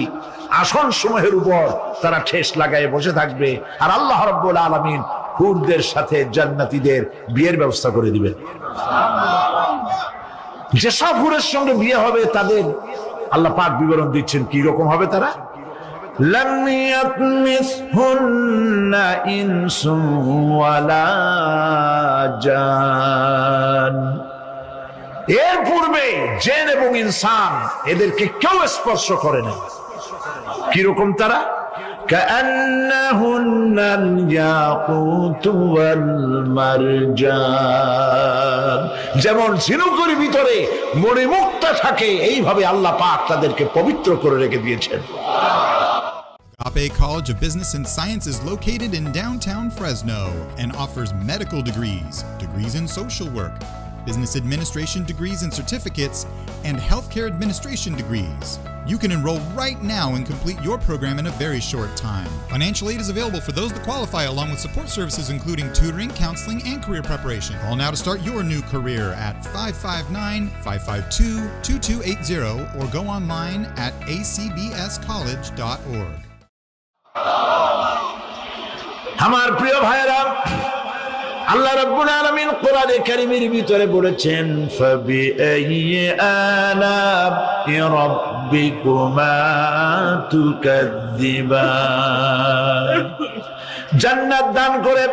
A: আসন সমূহের উপর তারা ঠেস লাগায় বসে থাকবে, আর আল্লাহ রাব্বুল আলামিন হুরদের সাথে জান্নাতীদের বিয়ের ব্যবস্থা করে দিবেন। যেসব হুরের সঙ্গে বিয়ে হবে তাদের আল্লাহ পাক বিবরণ দিচ্ছেন কি রকম হবে তারা। লাম ইয়াতমিসহুন্না ইনসুন ওয়ালা জান। এর পূর্বে জিন এবং ইনসান এদেরকে কেউ স্পর্শ করে না। কি রকম তারা? কাআন্নাহুন্নাল ইয়াকুতু ওয়াল মারজান। যেমন ঝিনুকের ভিতরে মণিমুক্তা থাকে, এইভাবে আল্লাহ পাক তাদেরকে পবিত্র করে রেখে দিয়েছেন।
C: Agape College of Business and Science is located in downtown Fresno and offers medical degrees, degrees in social work, business administration degrees and certificates, and healthcare administration degrees. You can enroll right now and complete your program in a very short time. Financial aid is available for those that qualify, along with support services including tutoring, counseling, and career preparation. Call now to start your new career at 559-552-2280 or go online at acbscollege.org.
A: আমার প্রিয় ভাইরা, আল্লাহ রাব্বুল আলামিন কোরআনে কারীমের ভিতরে বলেছেন, ফাবিআইয়ি আলা'i রাব্বিকুমা তুকাযযিবান। জান্নাত দান করে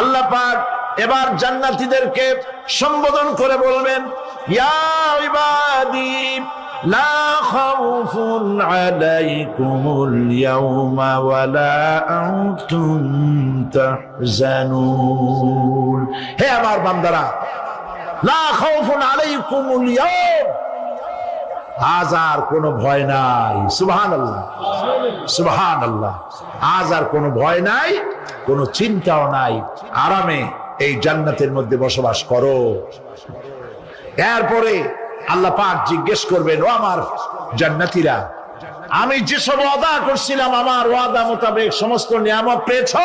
A: আল্লাহ পাক এবার জান্নাতীদেরকে সম্বোধন করে বলবেন, ইয়া ইবাদি লা খাউফুন আলাইকুমুল ইয়াওমা ওয়ালা আনতুম তাহজানুন। হে আমার বান্দারা, লা খাউফুন আলাইকুমুল ইয়াওম, আজ আর কোনো ভয় নাই। সুবহানাল্লাহ, সুবহানাল্লাহ। আজ আর কোনো ভয় নাই, কোনো চিন্তাও নাই, আরামে এই জান্নাতের মধ্যে বসবাস করো। এরপরে আল্লাহ পাক জিজ্ঞেস করবেন, ও আমার জান্নাতীরা, আমি যেসব ওয়াদা করছিলাম আমার ওয়াদা মোতাবেক সমস্ত নিয়ামত পেয়েছো?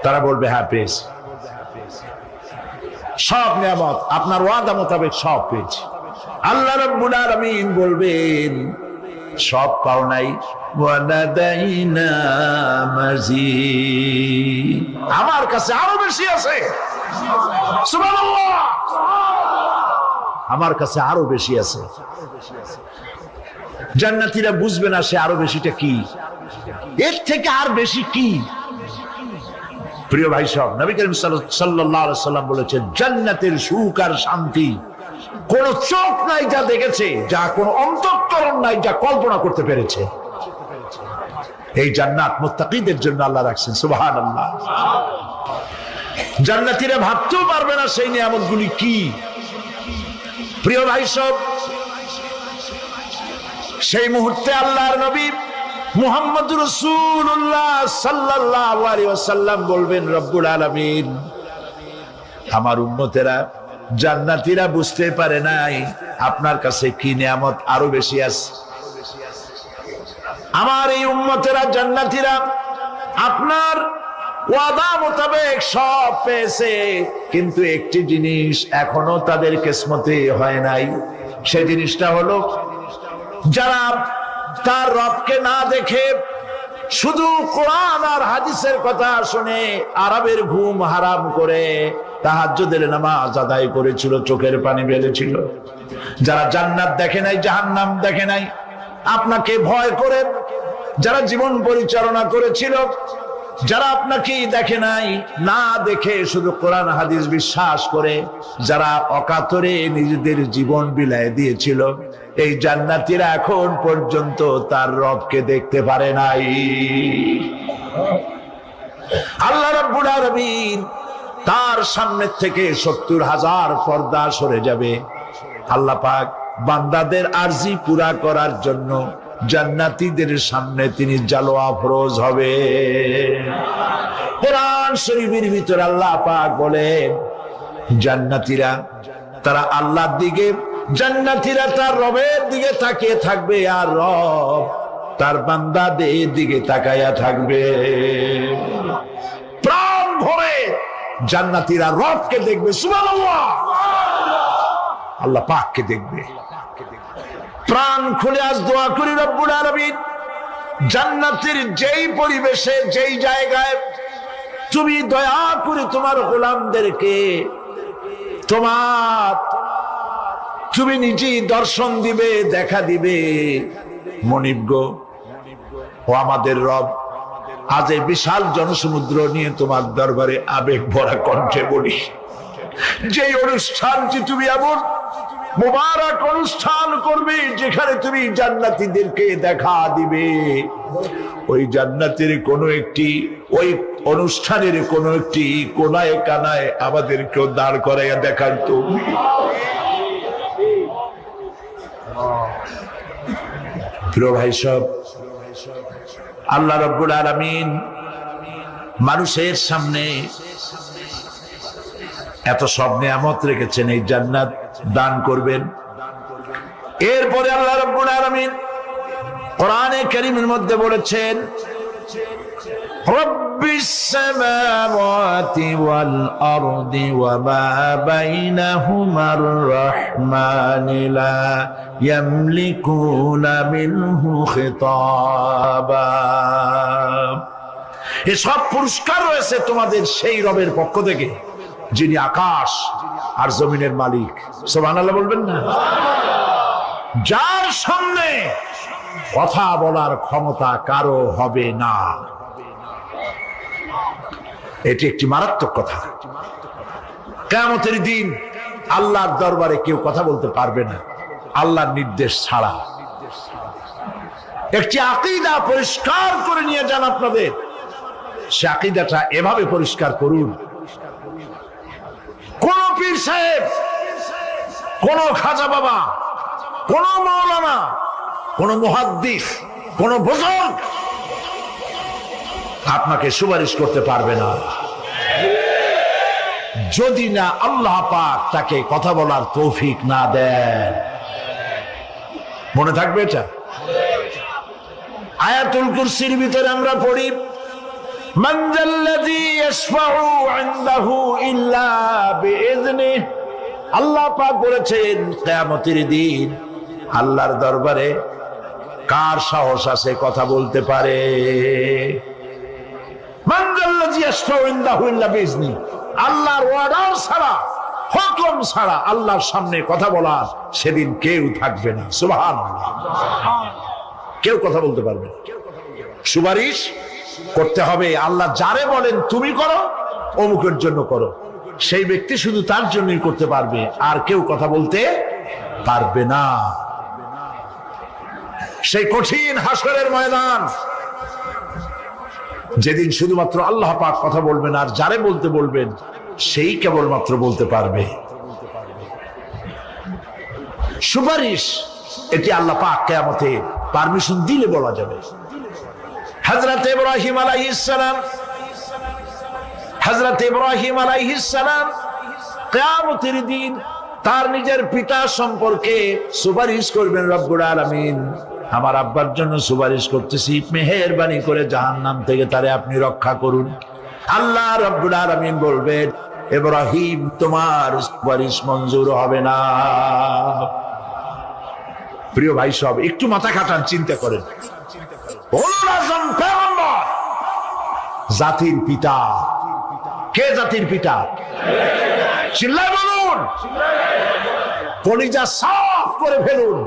A: তারা বলবে হ্যাঁ পেয়েছি, সব নিয়ামত আপনার ওয়াদা মোতাবেক সব পেয়েছি। আল্লাহ রাব্বুল আলামিন বলবেন সব পাও নাই, ওয়ানাদাইনা মাজিদ, আমার কাছে আরো বেশি আছে। সুবহানাল্লাহ, আমার কাছে আরো বেশি আছে। জান্নাতীরা বুঝবে না সে আরো বেশিটা কি, এর থেকে আর বেশি কি। প্রিয় ভাই সব, নবী করিম সাল্লাল্লাহু আলাইহি সাল্লাম বলেছেন, জান্নাতের সুখ আর শান্তি কোন চোখ নাই যা দেখেছে, যা কোন অন্তঃকরণ নাই যা কল্পনা করতে পেরেছে। এই জান্নাত মুত্তাকিদের জন্য আল্লাহ রাখছেন। সুবহানাল্লাহ। জান্নাতীরা ভাবতেও পারবে না সেই নিয়ামতগুলি কি। প্রিয় ভাই সব, সেই মুহূর্তে আল্লাহর নবী মুহাম্মদুর রাসূলুল্লাহ সাল্লাল্লাহু আলাইহি ওয়াসাল্লাম বলবেন, রব্বুল আলামিন, আমার উম্মতেরা জান্নাতীরা বুঝতে পারে নাই আপনার কাছে কি নিয়ামত আরো বেশি আছে। আমার এই উম্মতেরা জান্নাতীরা আপনার ওয়াদা মোতাবেক সব পেয়েছে, কিন্তু একটি জিনিস এখনো তাদের কিসমতে হয় নাই। সেই জিনিসটা হলো, যারা তার রবকে না দেখে শুধু কোরআন আর হাদিসের কথা শুনে আরবের ঘুম হারাম করে তাহাজ্জুদের নামাজ আদায় করেছিল, চোখের পানি ফেলেছিল, যারা জান্নাত দেখে নাই, জাহান্নাম দেখে নাই, আপনাকে ভয় করে যারা জীবন পরিচালনা করেছিল, যারা আপনাকে দেখে নাই, না দেখে শুধু কোরআন হাদিস বিশ্বাস করে যারা অকাতরে নিজেদের জীবন বিলায় দিয়েছিল, এই জান্নাতীরা এখন পর্যন্ত তার রবকে দেখতে পারে নাই। আল্লাহ রাব্বুল আলামিন তার সামনে থেকে ৭০,০০০ পর্দা সরে যাবে। আল্লাহ পাক বান্দাদের আরজি পুরা করার জন্য জান্নাতীদের সামনে তিনি জালোয়া ফরোজ হবে। কোরআন শরীফের ভিতরে আল্লাহ পাক বলেন, জান্নাতীরা তারা আল্লাহর দিকে, জান্নাতীরা তার রবের দিকে তাকিয়ে থাকবে, আর রব তার বান্দাদের দিকে তাকায়া থাকবে। প্রাণ ভরে জান্নাতীরা রবকে দেখবে। সুবহানাল্লাহ, আল্লাহ পাককে দেখবে। প্রাণ খুলে আজ দোয়া করি, রব্বুল আলামিন, জান্নাতের যেই পরিবেশে, যেই জায়গায় তুমি দয়া করে তোমার গোলামদেরকে তুমি নিজেই দর্শন দিবে, দেখা দিবে। মনিব গো, ও আমাদের রব, আজ এই বিশাল জনসমুদ্র নিয়ে তোমার দরবারে আবেগ ভরা কণ্ঠে বলি, যে অনুষ্ঠানটি তুমি এমন মুবারক অনুষ্ঠান করবে যেখানে তুমি জান্নাতীদেরকে দেখা দিবে, ওই জান্নাতের কোনো একটি, ওই অনুষ্ঠানের কোনো একটি কোনায় কানায় আমাদেরকেও দাঁড় করাইয়া দেখার তো। প্রিয় ভাই সব, আল্লাহ রাব্বুল আলামিন মানুষের সামনে এত সব নিয়ামত রেখেছেন, এই জান্নাত দান করবেন। এরপরে আল্লাহ রাব্বুল আলামিন কোরআনে কারীমের মধ্যে বলেছেন, রব্বিস সামাওয়াতি ওয়াল আরদি ওয়া মা বাইনাহুমার রাহমানি লা ইয়ামলিকুনা মিনহু খিতাবা। এই সব পুরস্কার রয়েছে তোমাদের সেই রবের পক্ষ থেকে যিনি আকাশ আর জমিনের মালিক। সুবহানাল্লাহ বলবেন না? যার সামনে কথা বলার ক্ষমতা কারো হবে না। এটি একটি মারাত্মক কথা। কিয়ামতের দিন আল্লাহর দরবারে কেউ কথা বলতে পারবে না আল্লাহর নির্দেশ ছাড়া। একটি আকীদা পরিষ্কার করে নিয়ে যান আপনাদের, সে আকীদাটা এভাবে পরিষ্কার করুন, কোন পীর
B: পীর সাহেব, কোন খাজা বাবা, কোন মাওলানা, কোন মুহাদ্দিস, কোন বুজুর্গ আপনাকে সুপারিশ করতে পারবে না যদি না আল্লাহ পাক তাকে কথা বলার তৌফিক না দেন। মনে থাকবে এটা। আয়াতুল কুরসির ভিতরে আমরা পড়ি, মান যাল্লাযী ইয়াশফাউ ইনদাহু ইল্লা বিইযনিহি। আল্লাহ পাক বলেছেন কিয়ামতের দিন আল্লাহর দরবারে কার সাহস আছে কথা বলতে পারে? মান যাল্লাযী ইয়াশফাউ ইনদাহু ইল্লা বিইযনিহি। আল্লাহর অর্ডার ছাড়া, হুকুম ছাড়া আল্লাহর সামনে কথা বলার সেদিন কেউ থাকবে না। সুবহানাল্লাহ। কেউ কথা বলতে পারবে না। সুপারিশ করতে হবে আল্লাহ যারে বলেন তুমি করো, অমুকের জন্য করো, সেই ব্যক্তি শুধু তার জন্যই করতে পারবে, আর কেউ কথা বলতে পারবে না। সেই কঠিন হাসরের ময়দান, যেদিন শুধুমাত্র আল্লাহ পাক কথা বলবেন, আর যারে বলতে বলবেন সেই কেবলমাত্র বলতে পারবে। সুপারিশ এটি আল্লাহ পাক কিয়ামতে পারমিশন দিলে বলা যাবে। হযরত ইব্রাহিম আলাইহিস সালাম, হযরত ইব্রাহিম আলাইহিস সালাম কিয়ামতের দিন তার নিজের পিতা সম্পর্কে সুপারিশ করবেন। রব্বুল আলামিন, আমার আব্বার জন্য সুপারিশ করতেছি, মেহেরবানি করে জাহান্নাম থেকে তারে আপনি রক্ষা করুন। আল্লাহ রব্বুল আলামিন বলবেন, ইব্রাহিম তোমার সুপারিশ মঞ্জুর হবে না। প্রিয় ভাই সব, একটু মাথা খাটান, চিন্তা করেন। উলুল আযম পয়গম্বর, জাতির পিতা। কে জাতির পিতা? চিল্লায় বলুন, কলিজা সাফ করে ফেলুন।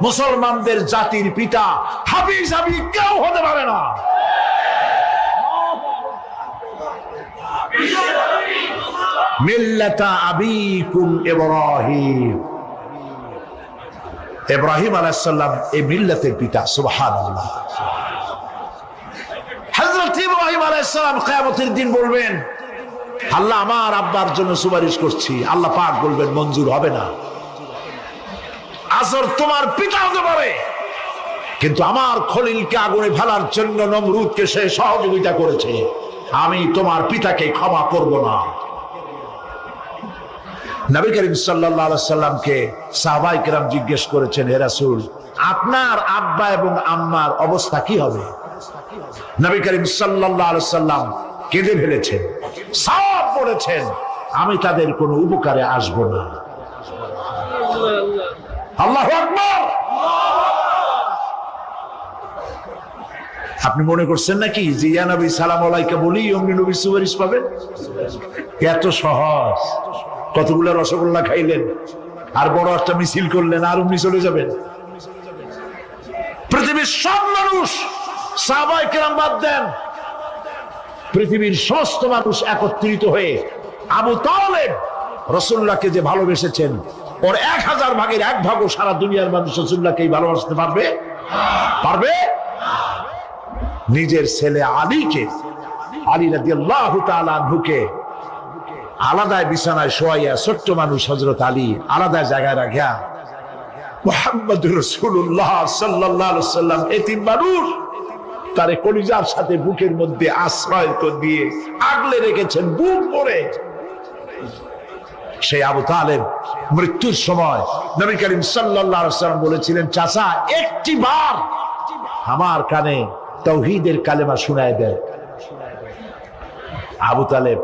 B: মুসলমানদের জাতির পিতা হাফিজ আবি কেউ হতে পারে না। মিল্লাতা আবিকুম ইব্রাহিম। ইব্রাহিম আলাইহিস সালাম এই মিল্লাতের পিতা। সুবহানাল্লাহ। হযরত ইব্রাহিম আলাইহিস সালাম কিয়ামতের দিন বলবেন, আল্লাহ আমার আব্বার জন্য সুপারিশ করছি। আল্লাহ পাক বলবেন মঞ্জুর হবে না। আসর তোমার পিতা হতে পারে, কিন্তু আমার খলিলকে আগুনে ফেলার জন্য নমরুদকে সে সহযোগিতা করেছে, আমি তোমার পিতাকে ক্ষমা করব না। নবী করিম সাল্লাল্লাহু আলাইহি সাল্লামকে সাহাবায়ে কেরাম জিজ্ঞেস করেছেন, হে রাসূল, আপনার আব্বা এবং আম্মার অবস্থা কি হবে? নবী করিম সাল্লাল্লাহু আলাইহি সাল্লাম কেঁদে ফেলেছেন, সব বলেছেন, আমি তাদের কোনো উপকারে আসব না। আল্লাহু আকবার। আপনি মনে করছেন নাকি যে ইয়া নবী সালাম আলাইকা বলি অমনি নবী সুপারিশ পাবেন? এত সহজ। কতগুলো রসগোল্লা খাইলেন আর বড় একটা মিছিল করলেন আর অমনি চলে যাবেন? পৃথিবীর সব মানুষ, সাহাবায়ে কেরাম বাদ দেন, পৃথিবীর সমস্ত মানুষ একত্রিত হয়ে আবু তালেব রাসূলুল্লাহকে যে ভালোবেসেছেন, ওর 1000 ভাগের 1 ভাগও সারা দুনিয়ার মানুষ রাসূলুল্লাহকেই ভালোবাসতে পারবে? পারবে? নিজের ছেলে আলীকে, আলী রাদিয়াল্লাহু তাআলা আনহুকে আলাদা বিছানায় শোয়াইয়া, ছোট্ট মানুষ হযরত আলী আলাদা জায়গায় রাখিয়া, মুহাম্মদুর রাসূলুল্লাহ সাল্লাল্লাহু আলাইহি ওয়াসাল্লাম এতিম মানুষ তারে কলিজার সাথে বুকের মধ্যে আশ্রয় দিয়ে আগলে রেখেছেন বুক ভরে। সেই আবু তালেব মৃত্যুর সময় নবী করিম সাল্লাল্লাহু আলাইহি ওয়াসাল্লাম বলেছিলেন, চাচা একটি বার আমার কানে তাওহীদের কালেমা শোনায় দেন। আবু তালেব,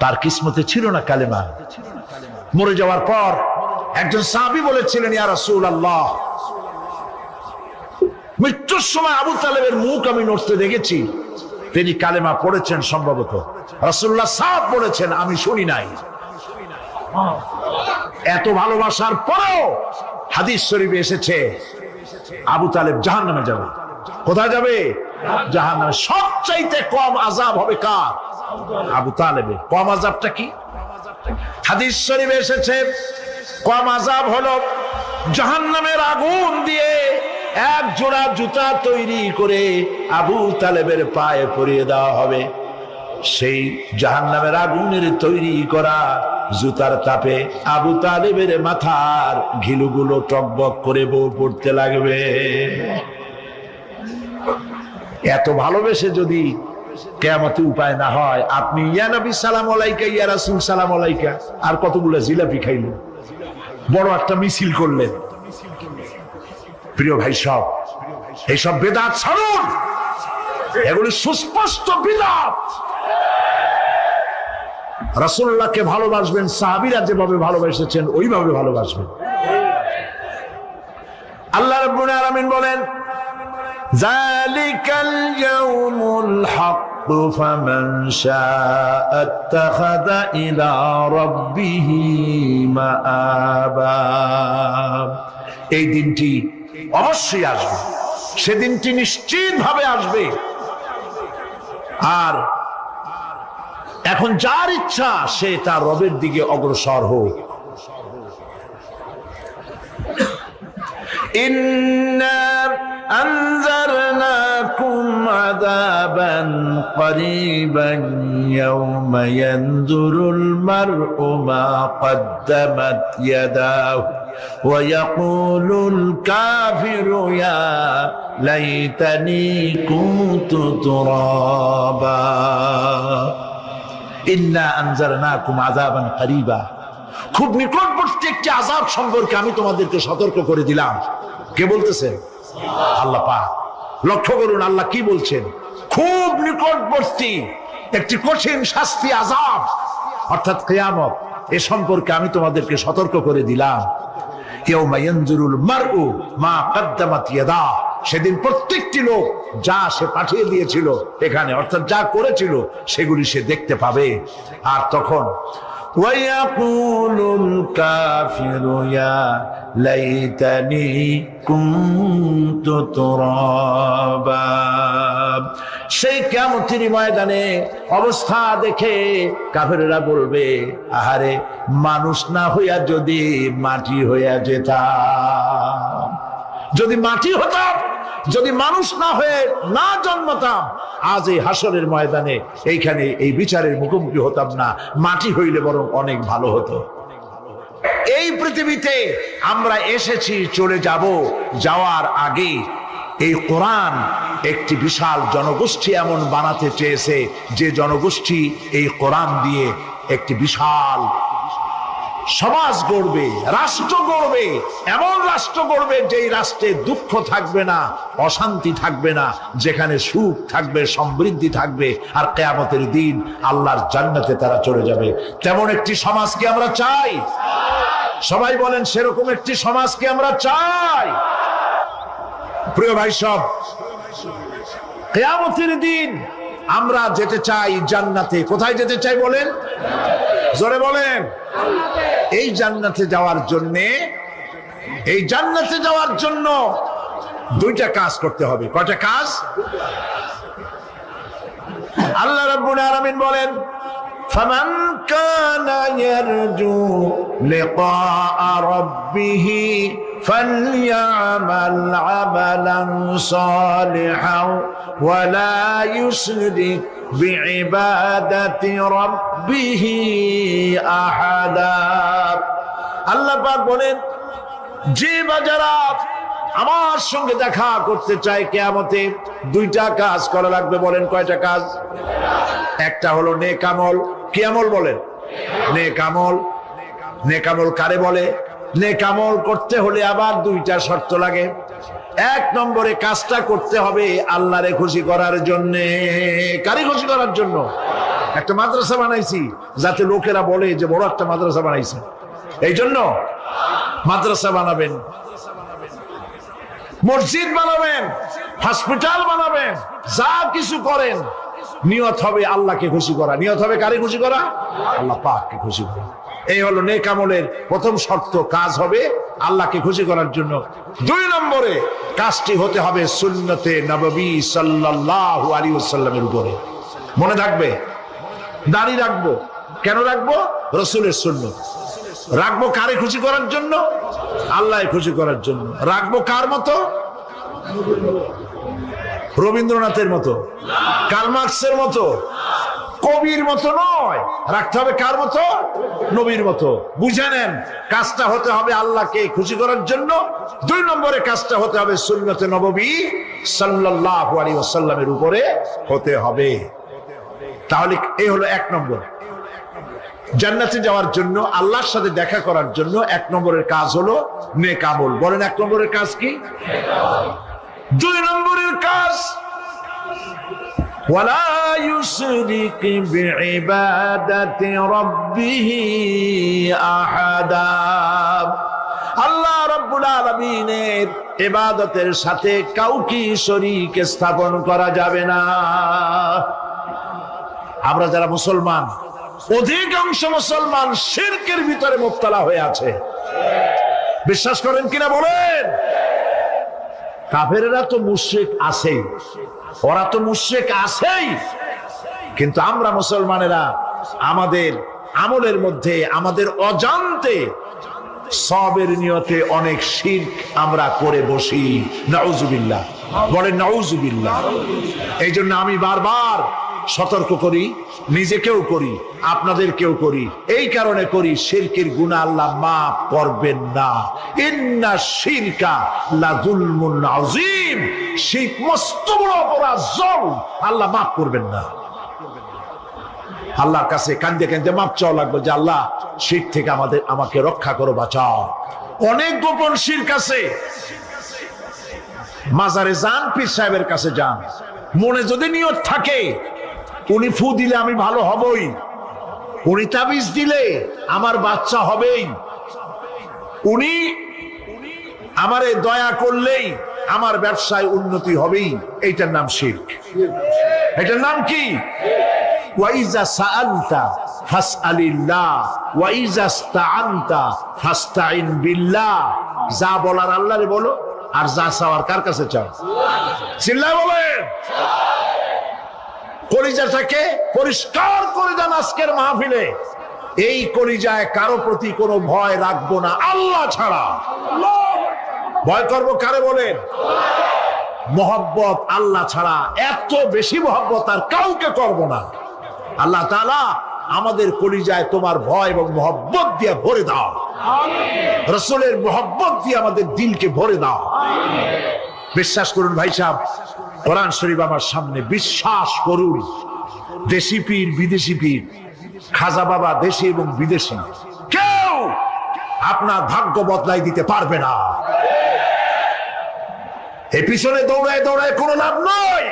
B: তার কিসমতে ছিল না কালেমা। মরে যাওয়ার পর একজন সাহাবী বলেছিলেন, ইয়া রাসূলুল্লাহ, মৃত্যুর সময় আবু তালেবের মুখ আমি নড়তে দেখেছি, তিনি কালেমা পড়েছেন সম্ভবত। রাসূলুল্লাহ সাফ বলেছেন, আমি শুনি নাই। এত ভালোবাসার পরেও হাদিস শরীফে এসেছে আবু তালেব জাহান্নামে যাবে। কোথায় যাবে? জাহান্নামে। সবচাইতে কম আযাব হবে কার? আবু তালেবের। কম আযাবটা কি? হাদিস শরীফে এসেছে কম আযাব হলো জাহান্নামের আগুন দিয়ে 1 জোড়া জুতা তৈরি করে আবু তালেবের পায়ে পরিয়ে দেওয়া হবে।
A: সেই জাহান্নামের আগুনের তৈরি করা জুতার তাপে আবু তালেবের মাথার ঘিলুগুলো টকবক করে বউ পড়তে লাগবে। এত ভালোবেসে যদি কিয়ামতে উপায় না হয়, আপনি ইয়া নবী সালাম আলাইকা, ইয়া রাসূল সালাম আলাইকা, আর কতগুলো জিলাপি খাইলেন, বড় একটা মিছিল করলেন। প্রিয় ভাই সব, এইসব বেদাত ছাড়ুন, এগুলি সুস্পষ্ট বিদআত। রাসূলুল্লাহকে ভালোবাসবেন, সাহাবীরা যেভাবে ভালোবেসেছেন ওইভাবে ভালোবাসবেন। আল্লাহ রাব্বুল আলামিন বলেন, যালিকাল ইয়াউমুল হক ফামান শাআ ইত্তাখাযা ইলা রাব্বিহি মাআবা। এই দিনটি অবশ্যই আসবে, সেদিনটি নিশ্চিতভাবে আসবে। আর এখন যার ইচ্ছা সে তার রবের দিকে অগ্রসর হোক। ইন্না আনজারনাকুম আযাবান করিবান ইয়াওমা ইয়ানজুরুল মার'উ মা কদ্দামাত ইয়াদাহু ওয়া ইয়াকুলুল কাফিরু ইয়া লাইতানি কুনতু তুরাবা। ইন্না আনজারনাকুম আযাবান করিবা, খুব নিকটবর্তী একটি আযাব সম্পর্কে আমি তোমাদেরকে সতর্ক করে দিলাম। কে বলতেছেন? আল্লাহ পাক। লক্ষ্য করুন আল্লাহ কি বলছেন, খুব নিকটবর্তী একটি কঠিন শাস্তি, আযাব অর্থাৎ কিয়ামত, এ সম্পর্কে আমি তোমাদেরকে সতর্ক করে দিলাম। ইয়াউমা ইয়ানজুরুল মার'উ মা কদ্দামাত ইয়াদাহু, সেদিন প্রত্যেকটি লোক যা সে পাঠিয়ে দিয়েছিল এখানে, অর্থাৎ যা করেছিল সেগুলি সে দেখতে পাবে। আর তখন ওয়ায়াকুলুল কাফিরু ইয়া লাইতানি কুনতু তুরাবা। সেই কিয়ামতের ময়দানে অবস্থা দেখে কাফেররা বলবে, আহারে মানুষ না হইয়া যদি মাটি হইয়া যেতাম, যদি মাটি হতাম, যদি মানুষ না হয়ে না জন্মতাম, আজ এই হাসরের ময়দানে এইখানে এই বিচারের মুখোমুখি হতাম না, মাটি হইলে বরং অনেক ভালো হতো। এই পৃথিবীতে আমরা এসেছি, চলে যাব, যাওয়ার আগে এই কোরআন একটি বিশাল জনগোষ্ঠী এমন বানাতে চেয়েছে যে জনগোষ্ঠী এই কোরআন দিয়ে একটি বিশাল সমাজ গড়বে, রাষ্ট্র গড়বে, এমন রাষ্ট্র গড়বে যেই রাষ্ট্রে দুঃখ থাকবে না, অশান্তি থাকবে না, যেখানে সুখ থাকবে, সমৃদ্ধি থাকবে, আর কিয়ামতের দিন আল্লাহর জান্নাতে তারা চলে যাবে। তেমন একটি সমাজকে আমরা চাই। সবাই বলেন, সেরকম একটি সমাজকে আমরা চাই। প্রিয় ভাই সব, কিয়ামতের দিন আমরা যেতে চাই জান্নাতে। কোথায় যেতে চাই বলেন? জোরে বলেন। এই জান্নাতে যাওয়ার জন্য দুইটা কাজ করতে হবে। কয়টা কাজ? আল্লাহ রাব্বুল আলামিন বলেন, ফামান কানা ইয়ারজু লিকাআ রাব্বিহি ফালইয়ামাল আমালান সালিহান ওয়া লা ইউশরিক বিইবাদাতি রাব্বিহি আহাদা। আল্লাহ পাক বলেন, যে বাজারা আমার সঙ্গে দেখা করতে চায় কিয়ামতে, দুইটা কাজ করা লাগবে। বলেন কয়টা কাজ? একটা হলো নেক আমল। কি আমল বলেন? নেক আমল। নেক আমল কারে বলে? নেক আমল করতে হলে আবার দুইটা শর্ত লাগে। এক নম্বরে কাজটা করতে হবে আল্লাহরে খুশি করার জন্য। কারে খুশি করার জন্য? একটা মাদ্রাসা বানাইছি যাতে লোকেরা বলে যে বড় একটা মাদ্রাসা বানাইছে, এই জন্য মাদ্রাসা বানাবেন, মসজিদ বানাবেন, হসপিটাল বানাবেন, যা কিছু করেন নিয়ত হবে আল্লাহকে খুশি করা। নিয়ত হবে কারে খুশি করা? আল্লাহ পাককে খুশি করা। এই হলো নেক আমলের প্রথম শর্ত, কাজ হবে আল্লাহকে খুশি করার জন্য। দুই নম্বরে কাজটি হতে হবে সুন্নতে নববী সাল্লাল্লাহু আলাইহি ওয়াসাল্লামের উপরে। মনে থাকবে, দাড়ি রাখবো। কেন রাখবো? রাসূলের সুন্নাত। রাখবো কারে খুশি করার জন্য? আল্লাহকে খুশি করার জন্য। রাখবো কার মতো? রবীন্দ্রনাথের মতো, কার্ল মার্কসের মতো,
B: কবির মতো নয়, রাখতে হবে কার মতো? নবীর মতো। বুঝে নেন, কাজটা হতে হবে আল্লাহকে খুশি করার জন্য। 2 নম্বরে কাজটা হতে হবে সুন্নতে নববী সাল্লাল্লাহু আলাইহি ওয়াসাল্লামের উপরে হতে হবে। তাহলে এই হলো 1 নম্বর। জান্নাতে যাওয়ার জন্য, আল্লাহর সাথে দেখা করার জন্য 1 নম্বরের কাজ হলো নেক আমল। বলেন 1 নম্বরের কাজ কি? 2 নম্বরের কাজ ওয়ালা ইউশরিক বিইবাদাতি রাব্বিহি আহাদা। আল্লাহ রাব্বুল আলামিনের ইবাদতের সাথে কাউকে শরীক স্থাপন করা যাবে না। আমরা যারা মুসলমান, অধিকাংশ মুসলমান শিরকের ভিতরে মুবতালা হয়ে আছে। বিশ্বাস করেন কিনা বলেন? কাফেরেরা তো মুশরিক আছেই, ওরা তো মুশরিক আছেই, কিন্তু আমরা মুসলমানেরা আমাদের আমলের মধ্যে, আমাদের অজান্তে সবের নিয়তে অনেক শিরক আমরা করে বসি। নাউজুবিল্লাহ, বলেন নাউজুবিল্লাহ। এই জন্য আমি বারবার সতর্ক করি, নিজেকেও করি, আপনাদেরকেও করি। এই কারণে করি, শিরকের গুনাহ আল্লাহ মাফ করবেন না। ইন্না শিরকা লাযুলমুন আযীম, শিরক মস্ত বড় অপরাধ, জুলম, আল্লাহ মাফ করবেন না। আল্লাহর কাছে কাঁদতে কাঁদতে মাপ চাওয়া লাগবে যে আল্লাহ শিরক থেকে আমাকে রক্ষা করো, বাঁচাও। অনেক গোপন শিরক আছে। মাজারে যান, পীর সাহেবের কাছে যান, মনে যদি নিয়ত থাকে উনি ফু দিলে আমি ভালো হবই, উনি তাবিজ দিলে আমার বাচ্চা হবেই, উনি আমারে দয়া করলেই আমার ব্যবসায় উন্নতি হবেই, এইটার নাম শিরক। এটার নাম কি? ওয়াইজা সাআলতা ফাসআলিল্লাহ ওয়াইজা ইসতাআনতা ফাসতাইন বিল্লাহ। যা বলার আল্লাহরে বলো, আর যা চাওয়ার কার কাছে চাও? চিল্লায় বলেন। কলিজাটাকে পরিষ্কার করে দেন আজকের মাহফিলে। এই কলিজায় কারো প্রতি কোনো ভয় রাখবো না আল্লাহ ছাড়া। ভয় করবো কারে বলেন? মহব্বত আল্লাহ ছাড়া, এত বেশি মহব্বত আর কাউকে করব না। আল্লাহ তাআলা আমাদের কলিজায় তোমার ভয় এবং মহব্বত দিয়ে ভরে দাও। রাসূলের মহব্বত দিয়ে আমাদের দিলকে ভরে দাও। বিশ্বাস করুন ভাই সাহেব, কোরআন শরীফ আমার সামনে, বিশ্বাস করুন, দেশি পীর বিদেশি পীর, খাজা বাবা দেশি এবং বিদেশি, কেউ আপনার ভাগ্য বদলাই দিতে পারবে না। এই পিছনে দৌড়ায় দৌড়ায় কোনো লাভ নয়।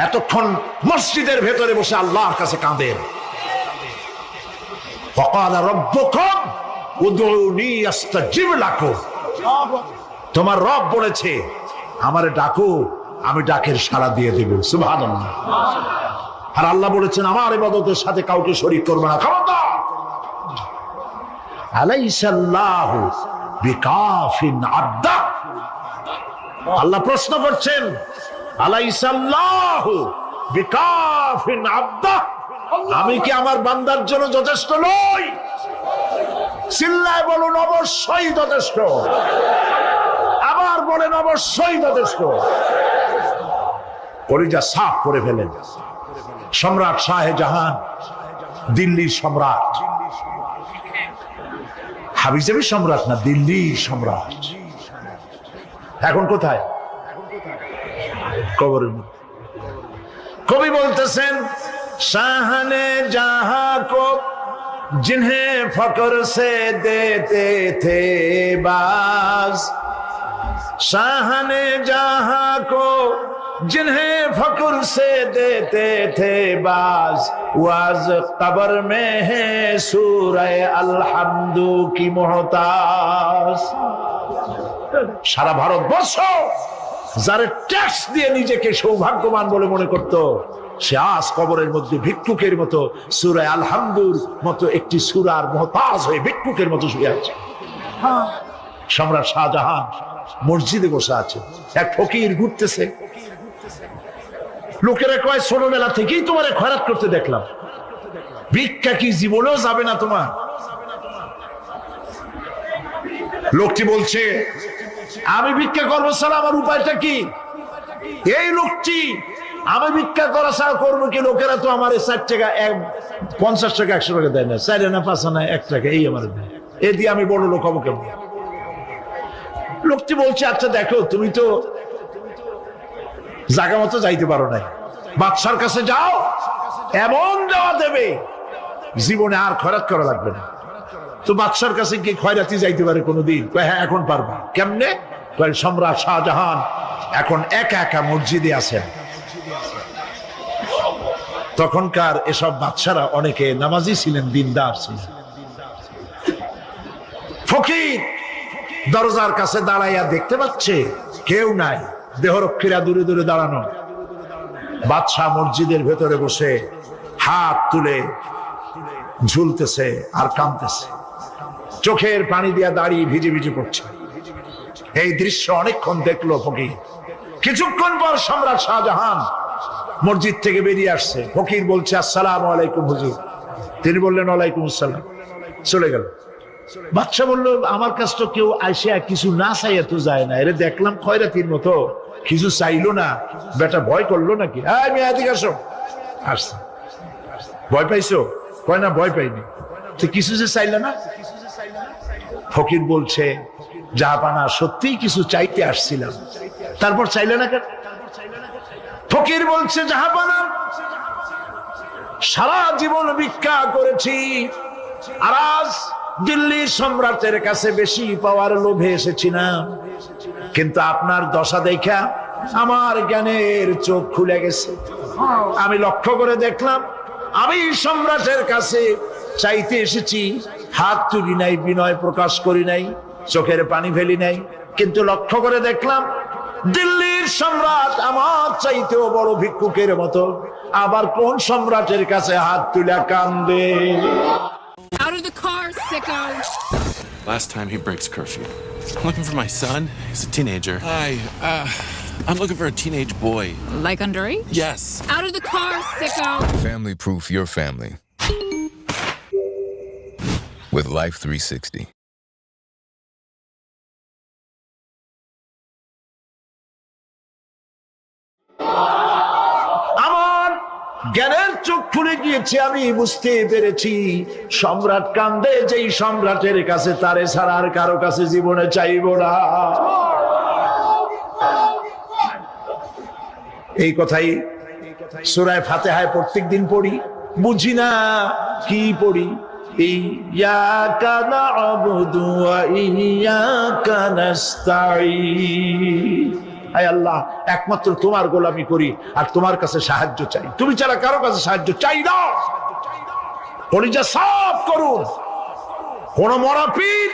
B: এতক্ষণ মসজিদের ভেতরে বসে আল্লাহর কাছে কাঁদেন। ওয়াকালা রাব্বুকুম উদউনি আস্তাজিব লাকুম। তোমার রব বলেছে আমারে ডাকো, আমি ডাকের সাড়া দিয়ে দেব। সুবহানাল্লাহ। আর আল্লাহ বলেছেন আমার ইবাদতের সাথে কাউকে শরীক করবে না। খবরদার। আলাইসাল্লাহু বিকাফিন আবদা। আল্লাহ প্রশ্ন করছেন, আলাইসাল্লাহু বিকাফিন আবদা, আমি কি আমার বান্দার জন্য যথেষ্ট নই? চিল্লায় বলুন অবশ্যই যথেষ্ট। আবার বলেন অবশ্যই যথেষ্ট। কলিজা সাফ করে ফেলেন। সম্রাট শাহজাহান, দিল্লির সম্রাট, হাবিজাবি সম্রাট না, দিল্লির সম্রাট। এখন কোথায়? কবরের মধ্যে। কবি বলতেছেন, শাহনে জাহাं को जिन्हें फक्र से देते थे बाज, शाहने जहां को जिन्हें फक्र से देते थे बाज, वाज कब्र में है सूरह अलहम्दु की मोहताज। সারা ভারতবর্ষ যারা ট্যাক্স দিয়ে নিজেকে সৌভাগ্যবান বলে মনে করত, সে আজ কবরের মধ্যে ভিক্ষুকের মতো সূরা আল-হামদুর মতো একটি সূরার মুহতাজ হয়ে ভিক্ষুকের মতো শুয়ে আছে। সম্রাট শাহজাহান মসজিদে বসে আছে, এক ফকির ঘুরতেছে। লোকেরা কয় ছোটবেলা থেকেই তোমারে খয়রাত করতে দেখলাম, ভিক্ষা কি জীবনেও যাবে না তোমার? লোকটি বলছে, আমি ভিক্ষা করবো ছাড়া আমার উপায়টা কি? এই লোকটি
A: আমি ভিক্ষা করা ছাড়া করবো কি? লোকেরা তো আমার 60 টাকা 50 টাকা 100 টাকা দেয় না, 4 আনা 5 আনা 1 টাকা এই আমার দেয়। এ দিয়ে আমি বড় লোক হবো কেমন? লোকটি বলছে, আচ্ছা দেখো, তুমি তো জায়গা মতো যাইতে পারো নাই, বাদশার কাছে যাও, এমন যাওয়া দেবে জীবনে আর খয়রাত করা লাগবে না। তো বাদশার কাছে কি খয়রাতি যাইতে পারে কোনোদিন? হ্যাঁ, এখন পারবা। কেমনে? সম্রাট শাহজাহান এখন একা একা মসজিদে আছেন। তখনকার এসব বাদশারা অনেকে নামাজি ছিলেন, দিনদার ছিলেন। ফকির দরজার কাছে দাঁড়াইয়া দেখতে পাচ্ছে কেউ নাই, দেহরক্ষীরা দূরে দূরে দাঁড়ানো। বাদশাহ মসজিদের ভেতরে বসে হাত তুলে ঝুলতেছে আর কাঁদতেছে, চোখের পানি দিয়া দাঁড়িয়ে ভিজে ভিজে পড়ছে। এই দৃশ্য অনেকক্ষণ দেখলো ফকির। কিছুক্ষণ পর সম্রাট শাহজাহান মসজিদ থেকে বেরিয়ে আসছে। ফকির বলছে, আসসালামু আলাইকুম হুজুর। তিনি বললেন, ওয়ালাইকুম আসসালাম। চলে গেল। বাদশা বললো, আমার কাছে তো কেউ আইসা কিছু না চাইয়া তো যায় না, এরে দেখলাম খয়রাতির মতো কিছু চাইলো না, বেটা ভয় করলো নাকি? হ্যাঁ, মেয়ে এদিকে আসো। আসছে। ভয় পাইছো? কয় না, ভয় পাইনি। তো কিছু যে চাইলে না? ফকির বলছে, জাহাপানা, সত্যিই কিছু চাইতে আসছিলাম। তারপর চাইলে না কেন? ফকির বলছে, জাহাপানা, সারা জীবন ভিক্ষা করেছি, আর আজ দিল্লির সম্রাটের কাছে বেশি পাওয়ার লোভে এসেছি না, কিন্তু আপনার দশা দেখা আমার জ্ঞানের চোখ খুলে গেছে। আমি লক্ষ্য করে দেখলাম, আমি সম্রাটের কাছে চাইতে এসেছি, হাত তুলি নাই, বিনয় প্রকাশ করি নাই, চোখের পানি ফেলি নাই, কিন্তু লক্ষ্য করে দেখলাম দিল্লির সম্রাট আমার চাইতেও বড় ভিক্ষুকের মতো। আবার কোন সম্রাটের কাছে হাত তুলে কান্দে?
D: Out of the car, sicko!
E: Last time he breaks curfew. I'm looking for my son. He's a teenager. Hi, I'm looking for a teenage boy.
D: Like underage?
E: Yes.
D: Out of the car, sicko!
F: Family proof your family. With Life 360.
A: আমার জ্ঞানের চোখ খুলে গিয়েছে, আমি বুঝতে পেরেছি সম্রাট কান্দে যেই সম্রাটের কাছে, তারে ছাড়া আর কারো কাছে জীবনে চাইব না। এই কথাই সূরা ফাতিহায় প্রত্যেকদিন পড়ি, বুঝি না কি পড়ি। ইয়াকা না'বুদু ওয়া ইয়াকা নাস্তাঈন। আয় আল্লাহ, একমাত্র তোমার গোলামি করি আর তোমার কাছে সাহায্য চাই, তুমি ছাড়া কারো কাছে সাহায্য চাই না। কলিজা সাফ করুন। কোন মরা পীর,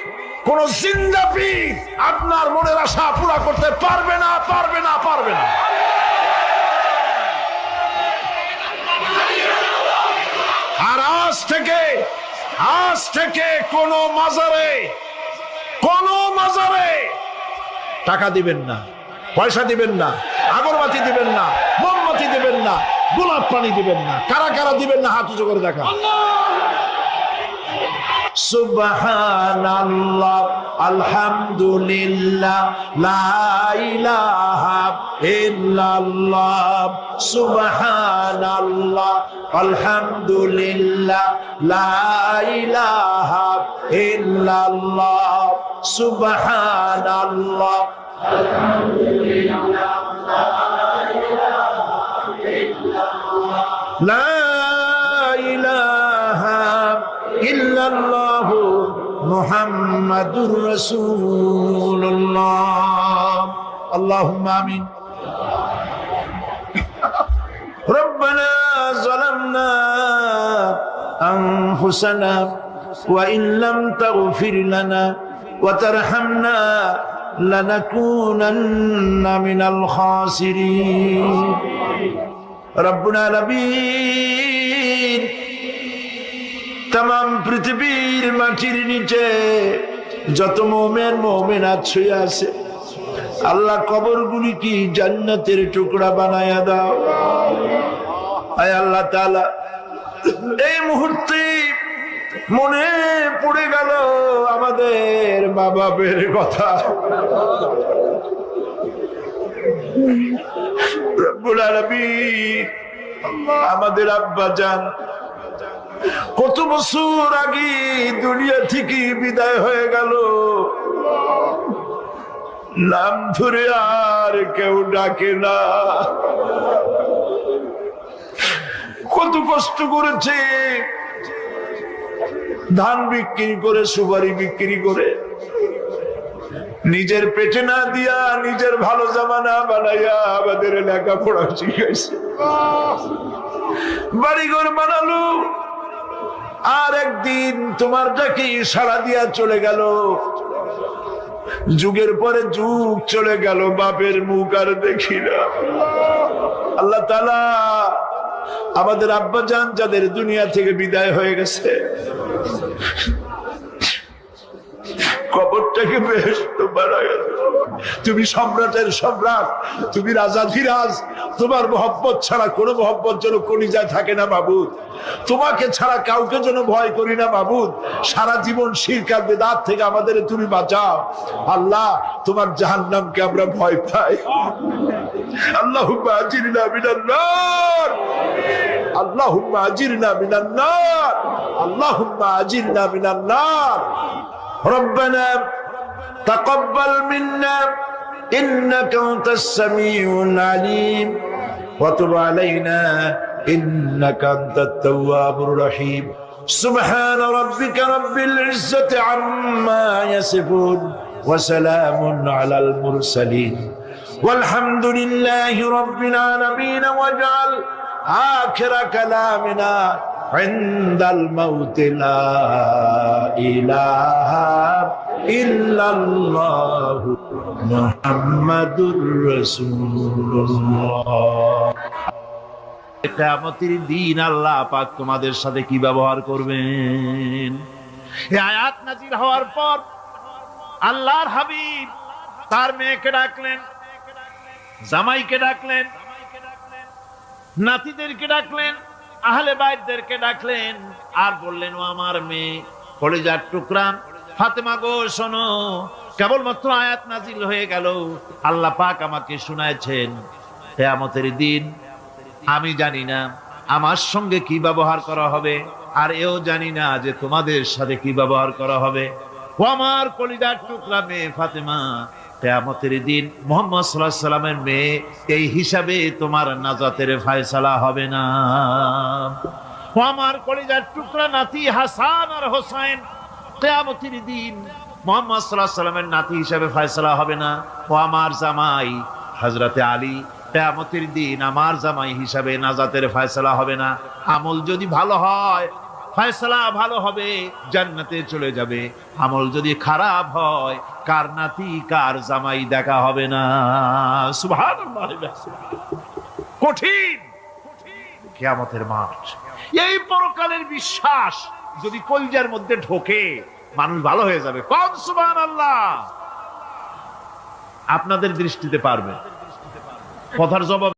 A: কোন জিন্দা পীর আপনার মনের আশা পুরা করতে পারবে না, পারবে না, পারবে না। আর আজ থেকে কোন মাজারে টাকা দিবেন না, পয়সা দিবেন না, আগরবাতি দিবেন না, মোমবাতি দিবেন না, গোলাপ পানি দিবেন না। কারা কারা দিবেন না হাত উঁচু করে দেখা। সুবহানাল্লাহ, আলহামদুলিল্লাহ, লা ইলাহা ইল্লাল্লাহ। সুবহানাল্লাহ, আলহামদুলিল্লাহ, লা ইলাহা ইল্লাল্লাহ। সুবহানাল্লাহ, লা ইলাহা ইল্লাল্লাহ, মুহাম্মাদুর রাসূলুল্লাহ। আল্লাহুম্মা আমিন। রব্বানা যালামনা আনফুসানা ওয়া ইন লাম তাগফির লানা ওয়া তারহামনা লানাকুনান্না মিনাল খাসিরিন। রব্বুল আলামিন, তাম পৃথিবীর মাটির নিচে যত মুমিন মুমিনাত শুয়ে আছে, আল্লাহ কবরগুলি কি জান্নাতের টুকরা বানায়া দাও। আয় আল্লাহ তাআলা, এই মুহূর্তে মনে পড়ে গেল আমাদের মা বাপের কথা। রব্বুল
B: রব্বুল আলামিন আমাদের আব্বা জান কত বছর আগে দুনিয়া থেকে বিদায় হয়ে গেল, নাম ধরে আর কেউ ডাকে না। কত কষ্ট করেছে, ধান বিক্রি করে, সুপারি বিক্রি করে, নিজের পেটে না দিয়া নিজের ভালো জামা না বানাইয়া আমাদের লেখাপড়া শিখাইছে, বাড়িঘর বানালো। আর একদিন তোমার ডাকে সাড়া দিয়া চলে গেল। যুগের পরে যুগ চলে গেল, বাপের মুখ আর দেখি না। আল্লাহ তাআলা আমাদের আব্বা জান যাদের দুনিয়া থেকে বিদায় হয়ে গেছে, কবরটাকে বেহেশত বানায়া দাও। তুমি সম্রাটের সম্রাট, তুমি রাজাধিরাজ, তোমার মহব্বত ছাড়া কোনো মহব্বত যেন কলিজায় থাকে না মাবুদ। তোমাকে ছাড়া কাউকে যেন ভয় করি না মাবুদ। সারা জীবন শিরক আর বিদআত থেকে আমাদের তুমি বাঁচাও আল্লাহ। তোমার জাহান্নামকে আমরা ভয় পাই। আল্লাহুম্মা আজিরনা মিনান নার, আল্লাহুম্মা আজিরনা মিনান নার, আল্লাহুম্মা আজিরনা মিনান নার। ربنا تقبل منا إنك أنت السميع العليم وتب علينا إنك أنت التواب الرحيم سبحان ربك رب العزة عما يصفون وسلام على المرسلين والحمد لله رب العالمين واجعل آخر كلامنا عند الموت لا إله إلا الله محمد رسول الله। কিয়ামতের দিন আল্লাহ পাক তোমাদের সাথে কি ব্যবহার করবেন? এই আয়াত নাযিল হওয়ার পর আল্লাহর হাবিব তার মেয়েকে ডাকলেন, জামাইকে ডাকলেন, নাতিদেরকে ডাকলেন, আহলে বাইতদেরকে ডাকলেন, আর বললেন, ও আমার মেয়ে, কলিজার টুকরা ফাতেমা গো, শোনো, কেবলমাত্র আয়াত নাজিল হয়ে গেল, আল্লাহ পাক আমাকে শুনাইছেন, কিয়ামতের দিন আমি জানি না আমার সঙ্গে কি ব্যবহার করা হবে, আর এও জানি না যে তোমাদের সাথে কি ব্যবহার করা হবে। ও আমার কলিজার টুকরা মেয়ে ফাতেমা, কিয়ামতের দিন মুহাম্মদ সাল্লাল্লাহু আলাইহি সাল্লামের মেয়ে, এই হিসাবে তোমার নাজাতের ফয়সালা হবে না। ও আমার কলিজার টুকরা নাতি হাসান আর হোসেন, কিয়ামতের দিন মুহাম্মদ সাল্লাল্লাহু আলাইহি সাল্লামের নাতি হিসাবে ফয়সালা হবে না। ও আমার জামাই হযরতে আলী, কিয়ামতের দিন আমার জামাই হিসাবে নাজাতের ফয়সালা হবে না। আমল যদি ভালো হয় ফয়সালা ভালো হবে, জান্নাতে চলে যাবে। আমল যদি খারাপ হয়, কার নাতি কার জামাই দেখা হবে না। সুবহানাল্লাহ। কঠিন কিয়ামতের মাঠ। এই পরকালের বিশ্বাস যদি কলিজার মধ্যে ঢোকে, মানুষ ভালো হয়ে যাবে। কোন সুবহানাল্লাহ। আপনাদের দৃষ্টিতে পারবে, কথার জবাব